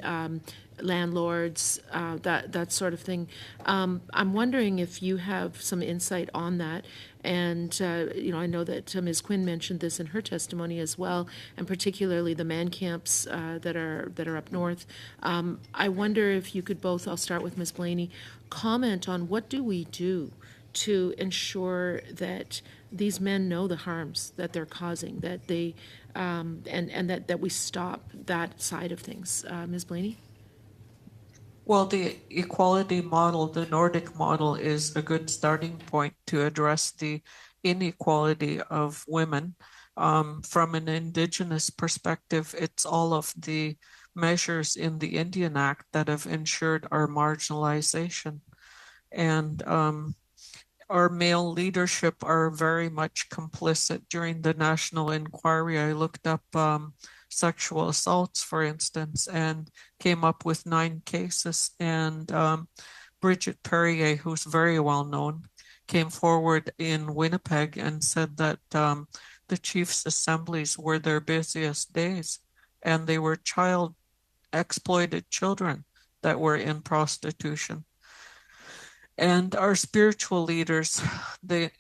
landlords, that sort of thing. I'm wondering if you have some insight on that. And I know that Ms. Quinn mentioned this in her testimony as well, and particularly the man camps that are up north. I wonder if you could both, I'll start with Ms. Blaney, comment on what do we do to ensure that these men know the harms that they're causing, that they and that we stop that side of things. Ms. Blaney? Well, the equality model, the Nordic model, is a good starting point to address the inequality of women. From an Indigenous perspective, it's all of the measures in the Indian Act that have ensured our marginalization. And our male leadership are very much complicit. During the national inquiry, I looked up sexual assaults, for instance, and came up with 9 cases. And Bridget Perrier, who's very well known, came forward in Winnipeg and said that the chiefs' assemblies were their busiest days, and they were exploited children that were in prostitution. And our spiritual leaders, that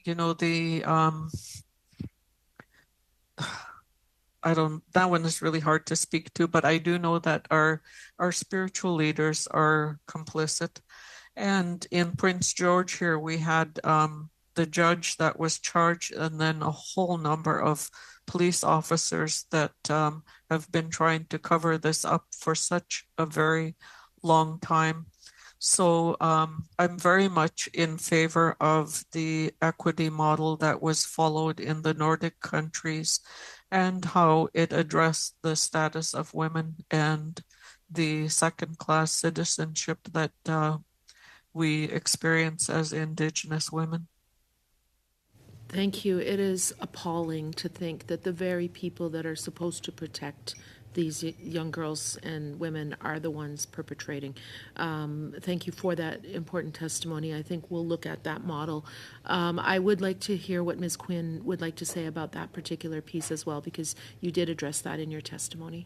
one is really hard to speak to, but I do know that our spiritual leaders are complicit. And in Prince George here, we had the judge that was charged, and then a whole number of police officers that have been trying to cover this up for such a very long time. So I'm very much in favor of the equity model that was followed in the Nordic countries, and how it addressed the status of women and the second-class citizenship that we experience as Indigenous women. Thank you. It is appalling to think that the very people that are supposed to protect these young girls and women are the ones perpetrating. Thank you for that important testimony. I think we'll look at that model. I would like to hear what Ms. Quinn would like to say about that particular piece as well, because you did address that in your testimony.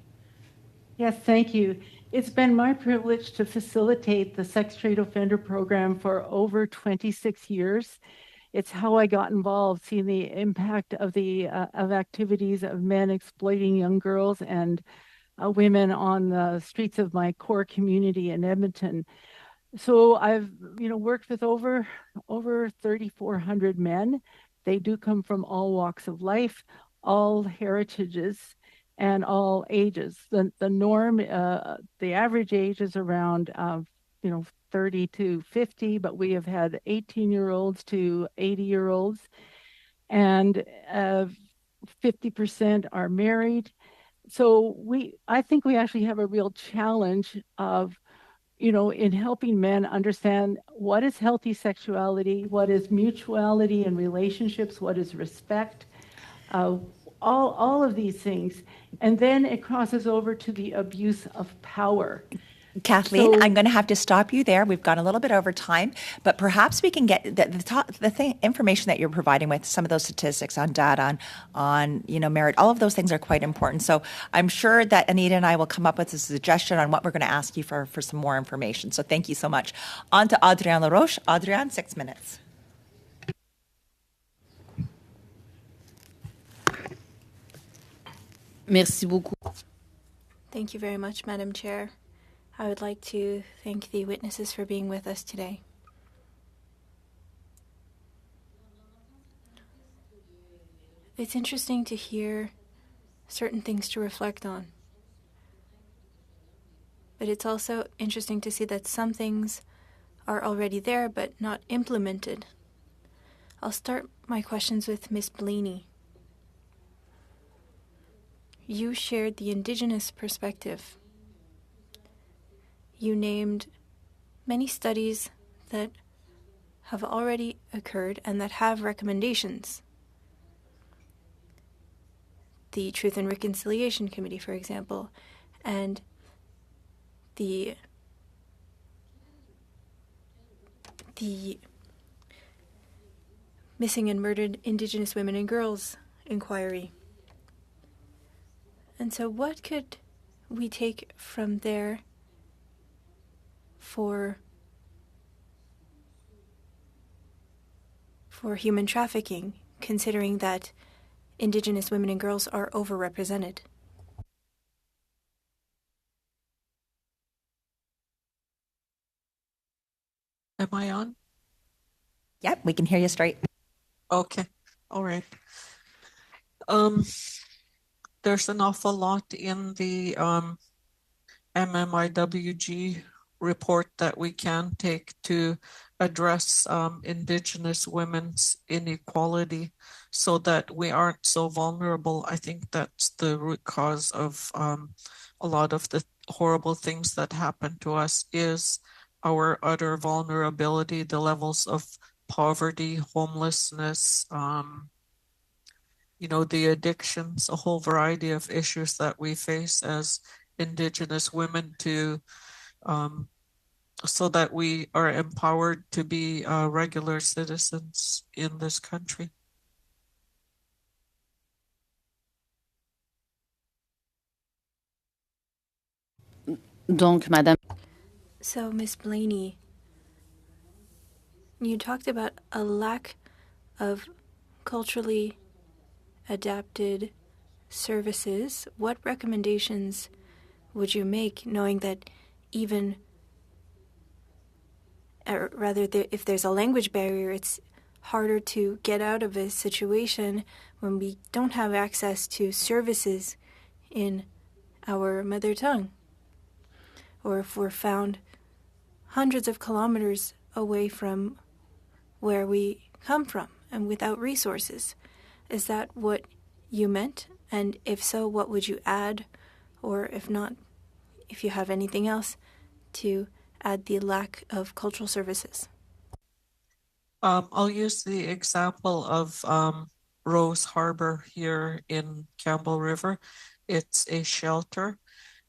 Yes, thank you. It's been my privilege to facilitate the Sex Trade Offender Program for over 26 years. It's how I got involved, seeing the impact of of activities of men exploiting young girls and women on the streets of my core community in Edmonton. So I've worked with over 3,400 men. They do come from all walks of life, all heritages, and all ages. The norm, the average age is around 30 to 50, but we have had 18-year-olds to 80-year-olds, and 50% are married. So I think we actually have a real challenge of in helping men understand what is healthy sexuality, what is mutuality in relationships, what is respect, all of these things. And then it crosses over to the abuse of power. Kathleen, I'm going to have to stop you there. We've gone a little bit over time, but perhaps we can get the information that you're providing with some of those statistics on data, on merit. All of those things are quite important. So I'm sure that Anita and I will come up with a suggestion on what we're going to ask you for some more information. So thank you so much. On to Adrienne LaRoche. Adrienne, 6 minutes. Merci beaucoup. Thank you very much, Madam Chair. I would like to thank the witnesses for being with us today. It's interesting to hear certain things to reflect on. But it's also interesting to see that some things are already there but not implemented. I'll start my questions with Ms. Blaney. You shared the Indigenous perspective. You named many studies that have already occurred and that have recommendations. The Truth and Reconciliation Committee, for example, and the Missing and Murdered Indigenous Women and Girls inquiry. And so what could we take from there for human trafficking, considering that Indigenous women and girls are overrepresented? Am I on? Yep, we can hear you straight. Okay, all right. There's an awful lot in the MMIWG report that we can take to address Indigenous women's inequality so that we aren't so vulnerable. I think that's the root cause of a lot of the horrible things that happen to us is our utter vulnerability, the levels of poverty, homelessness, the addictions, a whole variety of issues that we face as Indigenous women to so that we are empowered to be regular citizens in this country. Donc, Madame. So, Ms. Blaney, you talked about a lack of culturally adapted services. What recommendations would you make, knowing that even, or rather, if there's a language barrier, it's harder to get out of a situation when we don't have access to services in our mother tongue, or if we're found hundreds of kilometers away from where we come from and without resources. Is that what you meant? And if so, what would you add? Or if not, if you have anything else to add the lack of cultural services? I'll use the example of Rose Harbor here in Campbell River. It's a shelter,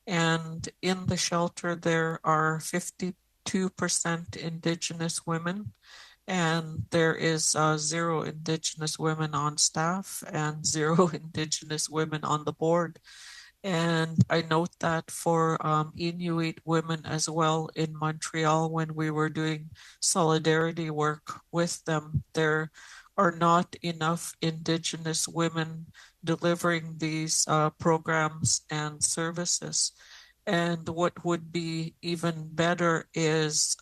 and in the shelter there are 52% Indigenous women, and there is 0 Indigenous women on staff and 0 Indigenous women on the board. And I note that for Inuit women as well in Montreal, when we were doing solidarity work with them, there are not enough Indigenous women delivering these programs and services. And what would be even better is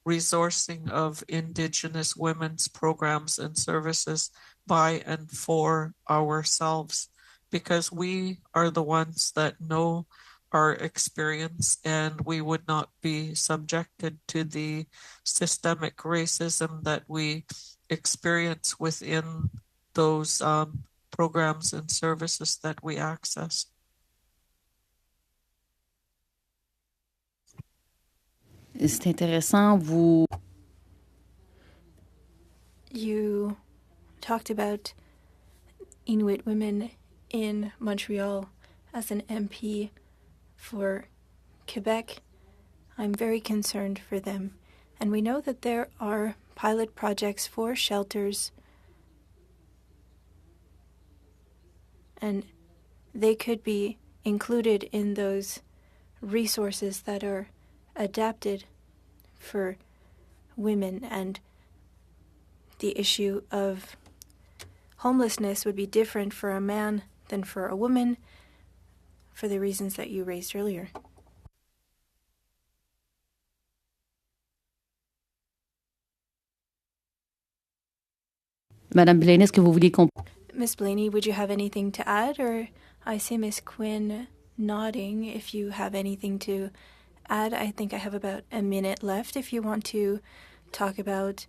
resourcing of Indigenous women's programs and services by and for ourselves, because we are the ones that know our experience and we would not be subjected to the systemic racism that we experience within those programs and services that we access. C'est intéressant, vous... You talked about Inuit women in Montreal as an MP for Quebec. I'm very concerned for them. And we know that there are pilot projects for shelters, and they could be included in those resources that are adapted for women. And the issue of homelessness would be different for a man than for a woman for the reasons that you raised earlier. Madame Blaine, est-ce que vous vouliez Ms. Blaney, would you have anything to add? Or I see Ms. Quinn nodding. If you have anything to add, I think I have about a minute left if you want to talk about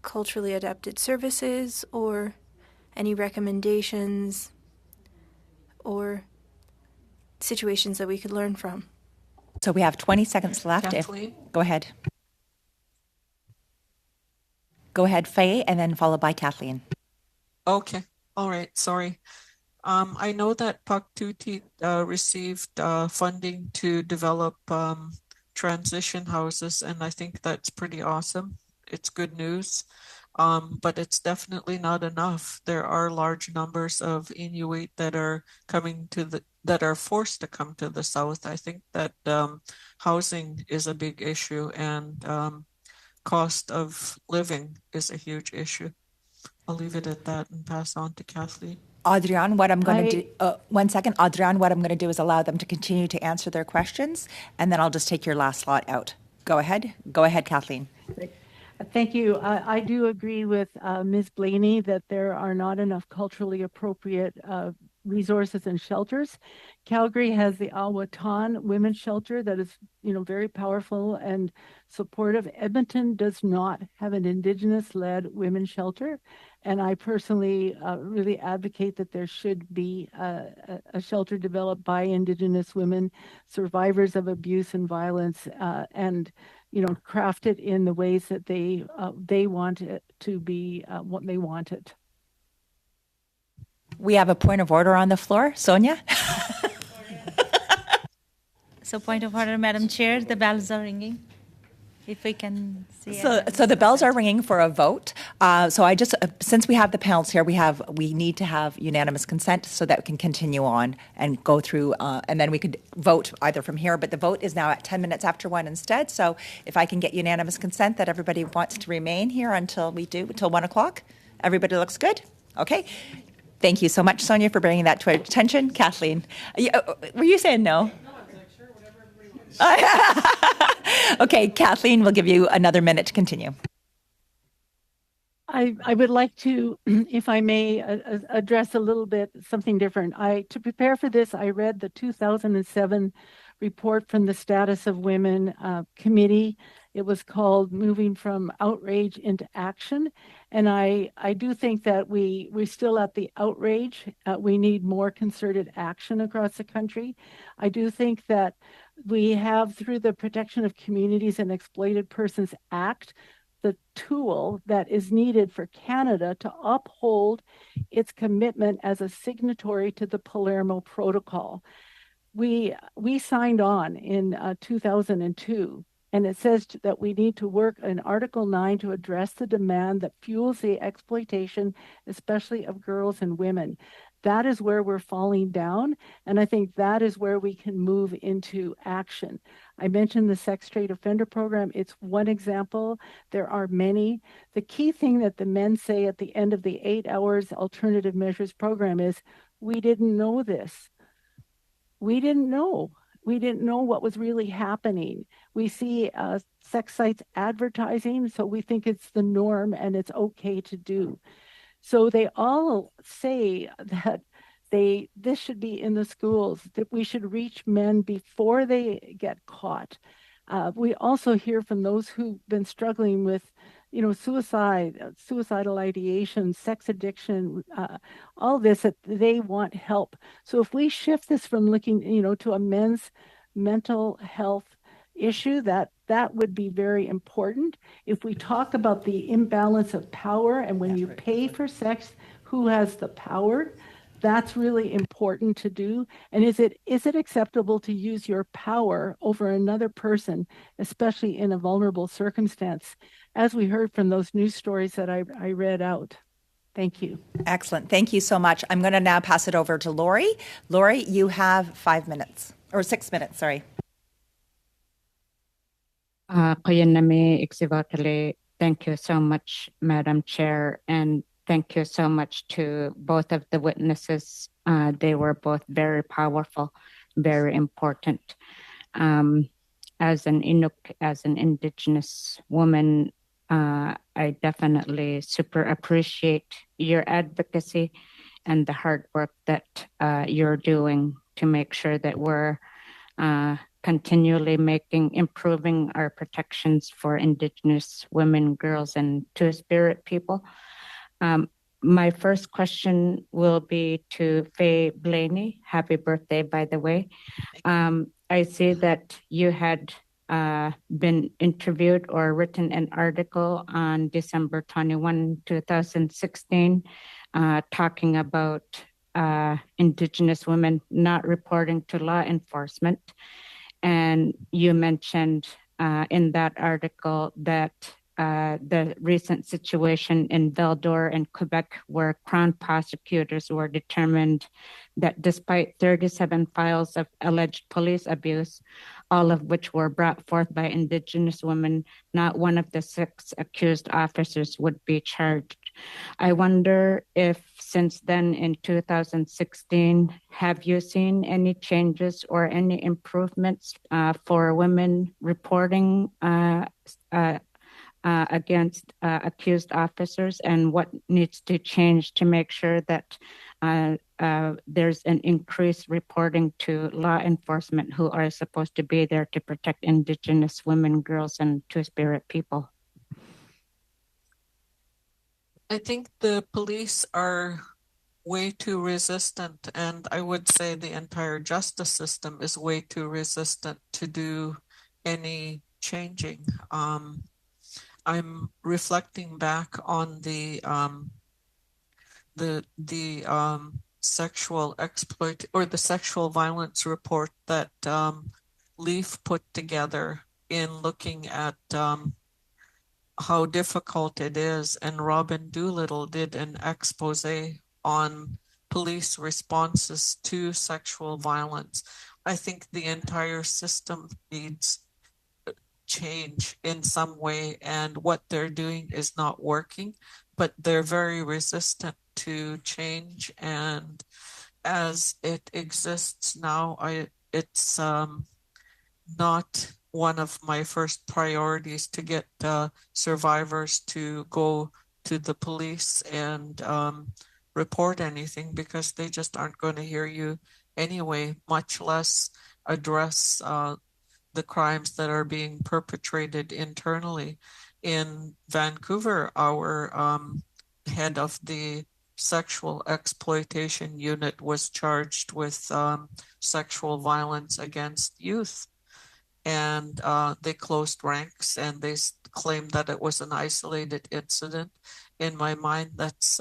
culturally adapted services or any recommendations or situations that we could learn from. So we have 20 seconds left. Go ahead. Go ahead, Faye, and then followed by Kathleen. Okay. All right. Sorry. I know that Paktuti received funding to develop transition houses, and I think that's pretty awesome. It's good news, but it's definitely not enough. There are large numbers of Inuit that are that are forced to come to the south. I think that housing is a big issue, and cost of living is a huge issue. I'll leave it at that and pass on to Kathleen. Adrienne, what I'm going to do, 1 second. Adrienne, what I'm going to do is allow them to continue to answer their questions, and then I'll just take your last slot out. Go ahead. Go ahead, Kathleen. Thank you. I do agree with Ms. Blaney that there are not enough culturally appropriate resources and shelters. Calgary has the Awatan Women's Shelter that is, very powerful and supportive. Edmonton does not have an Indigenous-led women's shelter, and I personally really advocate that there should be a shelter developed by Indigenous women, survivors of abuse and violence, and craft it in the ways that they want it to be what they want it. We have a point of order on the floor. Sonia? So point of order, Madam Chair, the bells are ringing. If we can see. So the bells are ringing for a vote. So I just, since we have the panels here, we need to have unanimous consent so that we can continue on and go through, and then we could vote either from here. But the vote is now at 10 minutes after 1 instead. So if I can get unanimous consent that everybody wants to remain here until 1 o'clock, everybody looks good. Okay. Thank you so much, Sonia, for bringing that to our attention. Kathleen, were you saying no? Okay, Kathleen, we'll give you another minute to continue. I would like to, if I may, address a little bit something different. To prepare for this, I read the 2007 report from the Status of Women Committee. It was called Moving from Outrage into Action. And I do think that we're still at the outrage. We need more concerted action across the country. I do think that we have, through the Protection of Communities and Exploited Persons Act, the tool that is needed for Canada to uphold its commitment as a signatory to the Palermo Protocol. We signed on in 2002, and it says that we need to work in Article 9 to address the demand that fuels the exploitation, especially of girls and women. That is where we're falling down. And I think that is where we can move into action. I mentioned the sex trade offender program. It's one example. There are many. The key thing that the men say at the end of the 8 hours alternative measures program is, we didn't know this. We didn't know. We didn't know what was really happening. We see sex sites advertising, so we think it's the norm and it's okay to do. So they all say that this should be in the schools, that we should reach men before they get caught. We also hear from those who've been struggling with, suicidal ideation, sex addiction, all this, that they want help. So if we shift this from looking, to a men's mental health issue, that would be very important. If we talk about the imbalance of power, and when you pay for sex, who has the power? That's really important to do. And is it acceptable to use your power over another person, especially in a vulnerable circumstance, as we heard from those news stories that I read out? Thank you. Excellent. Thank you so much. I'm going to now pass it over to Lori. Lori, you have 5 minutes, or 6 minutes, sorry. Thank you so much, Madam Chair, and thank you so much to both of the witnesses. They were both very powerful, very important. As an Inuk, as an Indigenous woman, I definitely super appreciate your advocacy and the hard work that you're doing to make sure that we're continually improving our protections for Indigenous women, girls, and Two-Spirit people. My first question will be to Faye Blaney. Happy birthday, by the way. I see that you had been interviewed or written an article on December 21, 2016, talking about Indigenous women not reporting to law enforcement. And you mentioned in that article that the recent situation in Val-d'Or and Quebec, where Crown prosecutors were determined that despite 37 files of alleged police abuse, all of which were brought forth by Indigenous women, not one of the 6 accused officers would be charged. I wonder if since then in 2016, have you seen any changes or any improvements for women reporting against accused officers, and what needs to change to make sure that there's an increased reporting to law enforcement who are supposed to be there to protect Indigenous women, girls, and Two-Spirit people? I think the police are way too resistant, and I would say the entire justice system is way too resistant to do any changing. I'm reflecting back on the sexual exploit or the sexual violence report that Leaf put together in looking at how difficult it is, and Robin Doolittle did an expose on police responses to sexual violence. I think the entire system needs change in some way, and what they're doing is not working, but they're very resistant to change. And as it exists now, it's not one of my first priorities to get survivors to go to the police and report anything, because they just aren't going to hear you anyway, much less address the crimes that are being perpetrated internally. In Vancouver, our head of the sexual exploitation unit was charged with sexual violence against youth. And they closed ranks, and they claimed that it was an isolated incident. In my mind, that's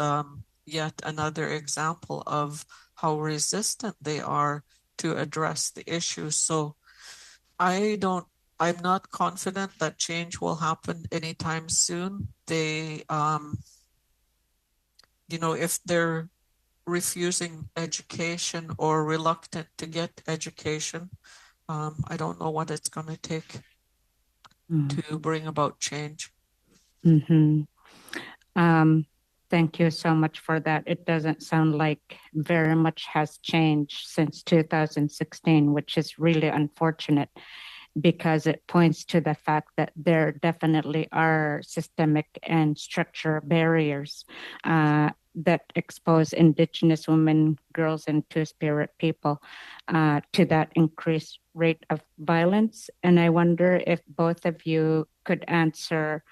yet another example of how resistant they are to address the issue. So I'm not confident that change will happen anytime soon. They, if they're refusing education or reluctant to get education. I don't know what it's going to take to bring about change. Mm-hmm. Thank you so much for that. It doesn't sound like very much has changed since 2016, which is really unfortunate because it points to the fact that there definitely are systemic and structural barriers that expose Indigenous women, girls, and Two-Spirit people to that increased rate of violence. And I wonder if both of you could answer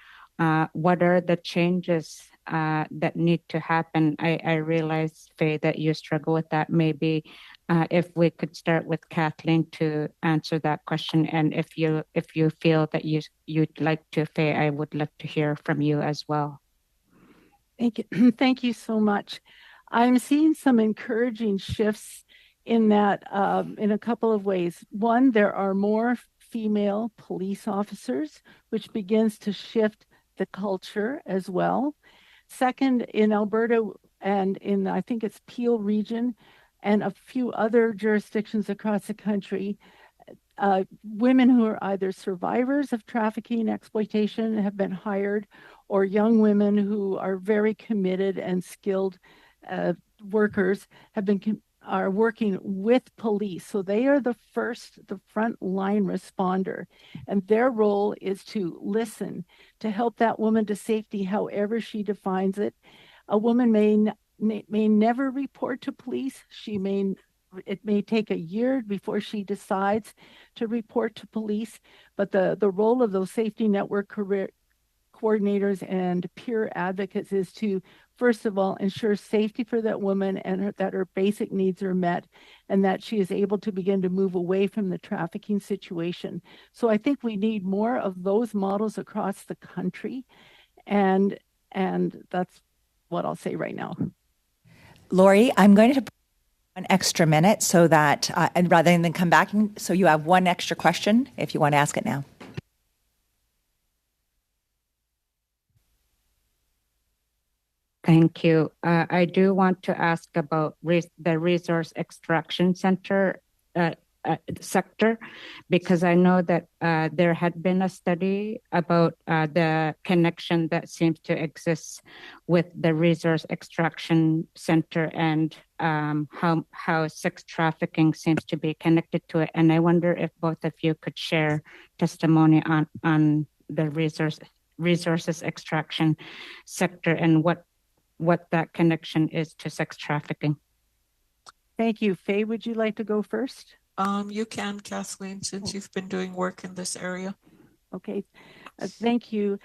what are the changes that need to happen? I realize, Faye, that you struggle with that. Maybe if we could start with Kathleen to answer that question, and if you feel that you'd like to, Faye, I would love to hear from you as well. Thank you. Thank you so much. I'm seeing some encouraging shifts in that in a couple of ways. One, there are more female police officers, which begins to shift the culture as well. Second, in Alberta and in, I think it's Peel region and a few other jurisdictions across the country, women who are either survivors of trafficking and exploitation have been hired, or young women who are very committed and skilled workers are working with police. So they are the front line responder, and their role is to listen, to help that woman to safety, however she defines it. A woman may never report to police. It may take a year before she decides to report to police, but the role of those safety network coordinators and peer advocates is to, first of all, ensure safety for that woman and that her basic needs are met, and that she is able to begin to move away from the trafficking situation. So I think we need more of those models across the country, and that's what I'll say right now. Lori, I'm going to an extra minute so that, and rather than come back, so you have one extra question if you want to ask it now. Thank you. I do want to ask about the resource extraction center sector, because I know that there had been a study about the connection that seems to exist with the resource extraction center and how sex trafficking seems to be connected to it. And I wonder if both of you could share testimony on the resources extraction sector and what that connection is to sex trafficking. Thank you. Faye, would you like to go first? You can, Kathleen, since you've been doing work in this area. Okay, thank you.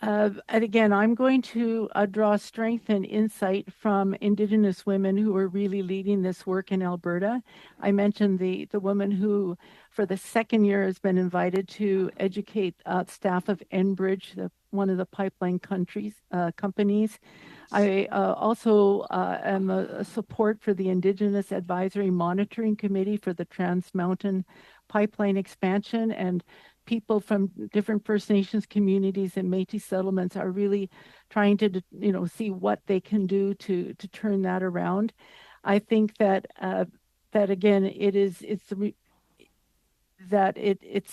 And again, I'm going to draw strength and insight from Indigenous women who are really leading this work in Alberta. I mentioned the woman who, for the second year, has been invited to educate staff of Enbridge, one of the pipeline companies. I also am a support for the Indigenous Advisory Monitoring Committee for the Trans Mountain Pipeline expansion, and people from different First Nations communities and Métis settlements are really trying to, see what they can do to turn that around. I think that again, it's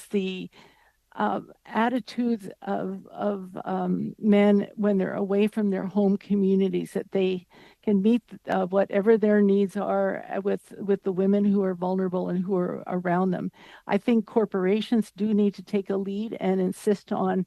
the attitudes of men when they're away from their home communities, that they can meet whatever their needs are with the women who are vulnerable and who are around them. I think corporations do need to take a lead and insist on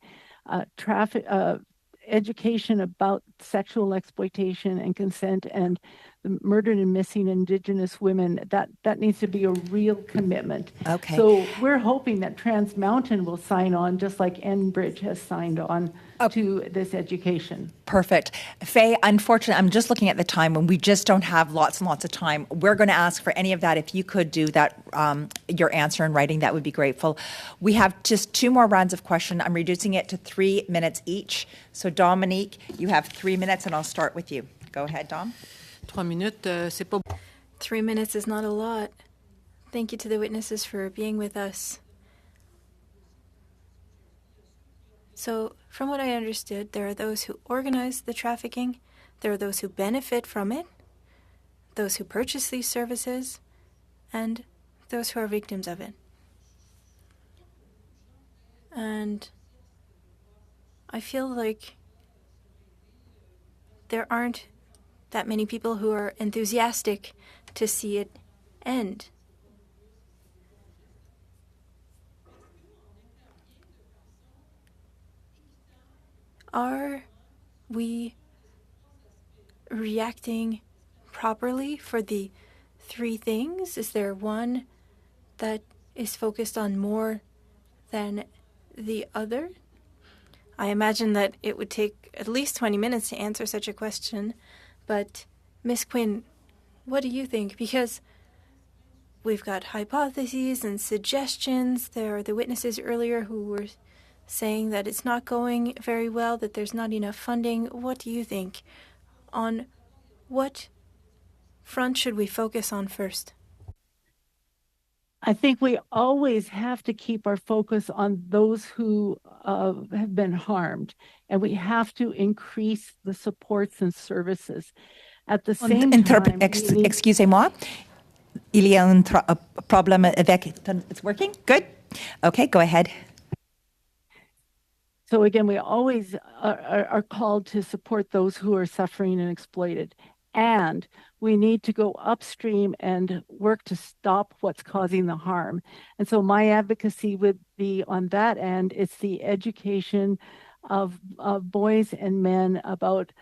education about sexual exploitation and consent and the murdered and missing Indigenous women. That needs to be a real commitment. Okay. So we're hoping that Trans Mountain will sign on, just like Enbridge has signed on to this education. Perfect. Faye, unfortunately, I'm just looking at the time and we just don't have lots and lots of time. We're going to ask for any of that. If you could do that, your answer in writing, that would be grateful. We have just 2 more rounds of questions. I'm reducing it to 3 minutes each. So Dominique, you have 3 minutes and I'll start with you. Go ahead, Dom. 3 minutes, c'est pas... 3 minutes is not a lot. Thank you to the witnesses for being with us. So, from what I understood, there are those who organize the trafficking, there are those who benefit from it, those who purchase these services, and those who are victims of it. And I feel like there aren't that many people who are enthusiastic to see it end. Are we reacting properly for the three things? Is there one that is focused on more than the other? I imagine that it would take at least 20 minutes to answer such a question, but Ms. Quinn, what do you think? Because we've got hypotheses and suggestions. There are the witnesses earlier who were saying that it's not going very well, that there's not enough funding. What do you think? On what front should we focus on first? I think we always have to keep our focus on those who have been harmed, and we have to increase the supports and services. At the same time, excusez-moi, il y a un problème avec. It's working? Good. Okay, go ahead. So again, we always are called to support those who are suffering and exploited. And we need to go upstream and work to stop what's causing the harm. And so my advocacy would be on that end. It's the education of boys and men about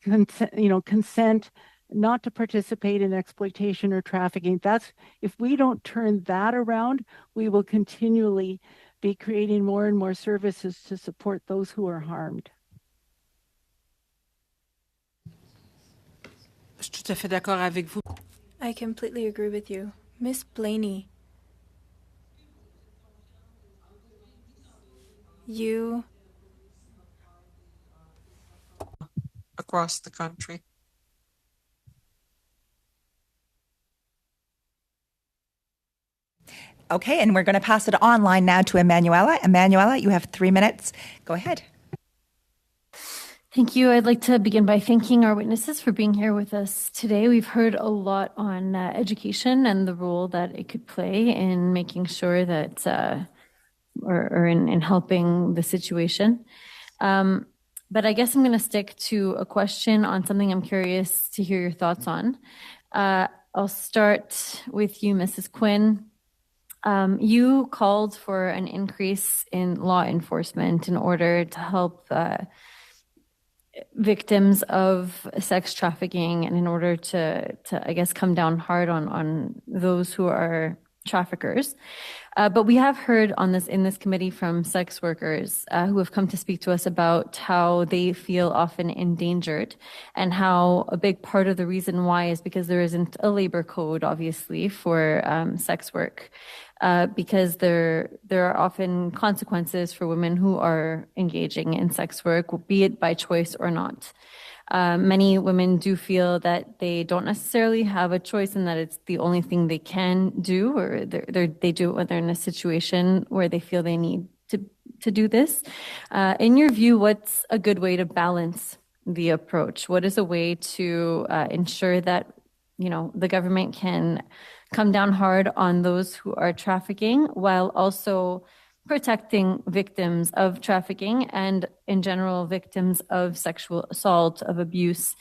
consent, not to participate in exploitation or trafficking. That's, if we don't turn that around, we will continually be creating more and more services to support those who are harmed. Je suis tout à fait d'accord avec vous. I completely agree with you. Miss Blaney, you... across the country. Okay, and we're going to pass it online now to Emanuela. Emanuela, you have 3 minutes. Go ahead. Thank you. I'd like to begin by thanking our witnesses for being here with us today. We've heard a lot on education and the role that it could play in making sure that, or in helping the situation. But I guess I'm going to stick to a question on something I'm curious to hear your thoughts on. I'll start with you, Mrs. Quinn. You called for an increase in law enforcement in order to help victims of sex trafficking and in order to I guess, come down hard on those who are traffickers. But we have heard in this committee from sex workers who have come to speak to us about how they feel often endangered and how a big part of the reason why is because there isn't a labor code, obviously, for sex work. Because there are often consequences for women who are engaging in sex work, be it by choice or not. Many women do feel that they don't necessarily have a choice and that it's the only thing they can do, or they do it when they're in a situation where they feel they need to do this. In your view, what's a good way to balance the approach? What is a way to ensure that, the government can come down hard on those who are trafficking while also protecting victims of trafficking and, in general, victims of sexual assault, of abuse,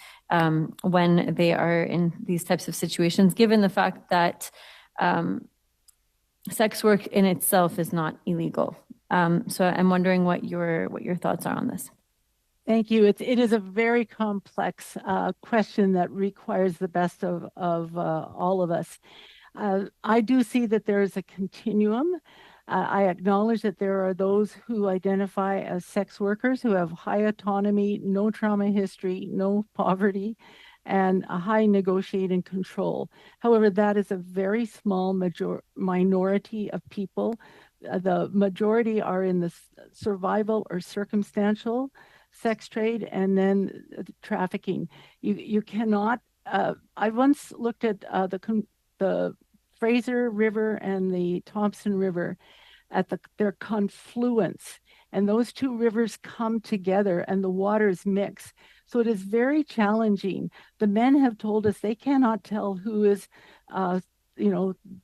when they are in these types of situations, given the fact that sex work in itself is not illegal? So I'm wondering what your thoughts are on this. Thank you. It is a very complex question that requires the best of all of us. I do see that there is a continuum. I acknowledge that there are those who identify as sex workers who have high autonomy, no trauma history, no poverty, and a high negotiating control. However, that is a very small minority of people. The majority are in the survival or circumstantial sex trade and then trafficking. You cannot. I once looked at the Fraser River and the Thompson River. at their confluence. And those two rivers come together and the waters mix. So it is very challenging. The men have told us they cannot tell who is,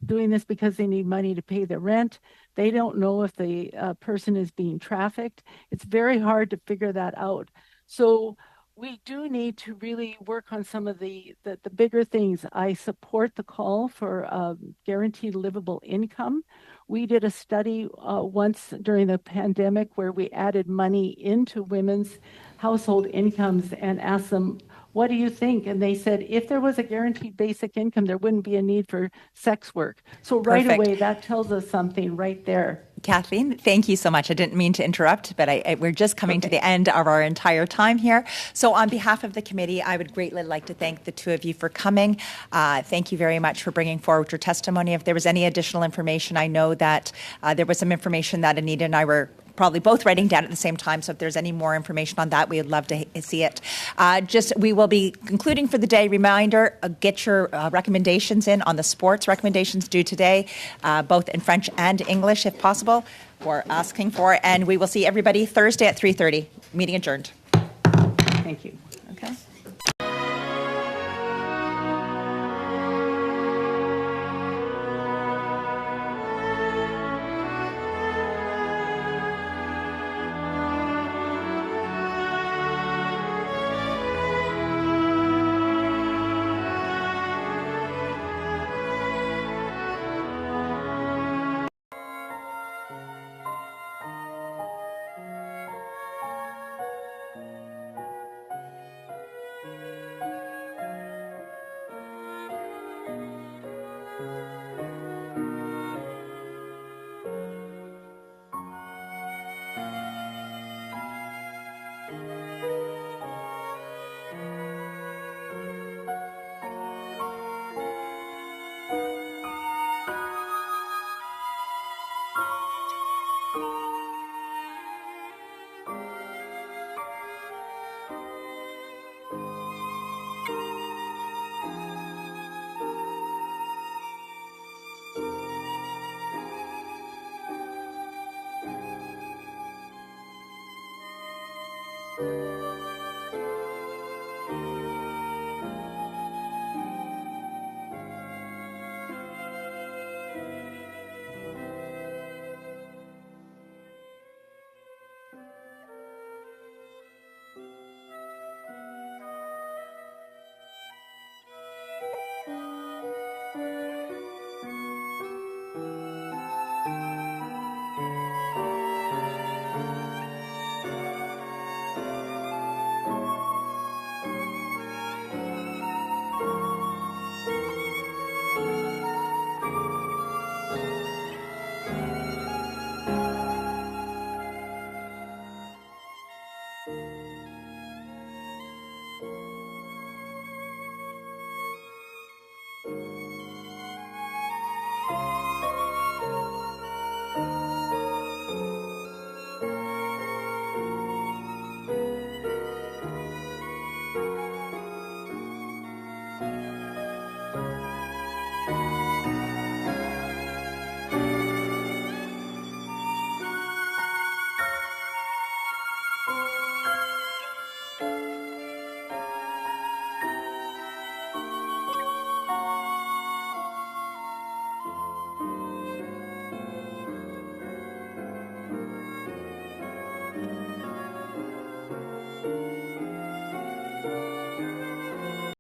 doing this because they need money to pay the rent. They don't know if the person is being trafficked. It's very hard to figure that out. So we do need to really work on some of the bigger things. I support the call for guaranteed livable income. We did a study once during the pandemic where we added money into women's household incomes and asked them, what do you think? And they said, if there was a guaranteed basic income, there wouldn't be a need for sex work. So right Perfect. away, that tells us something right there. Kathleen, thank you so much. I didn't mean to interrupt, but we're just coming to the end of our entire time here. So on behalf of the committee, I would greatly like to thank the two of you for coming. Thank you very much for bringing forward your testimony. If there was any additional information, I know that there was some information that Anita and I were probably both writing down at the same time. So if there's any more information on that, we would love to see it. We will be concluding for the day. Reminder, get your recommendations in on the sports recommendations due today, both in French and English, if possible. We're asking for, and we will see everybody Thursday at 3:30. Meeting adjourned. Thank you. Okay. you.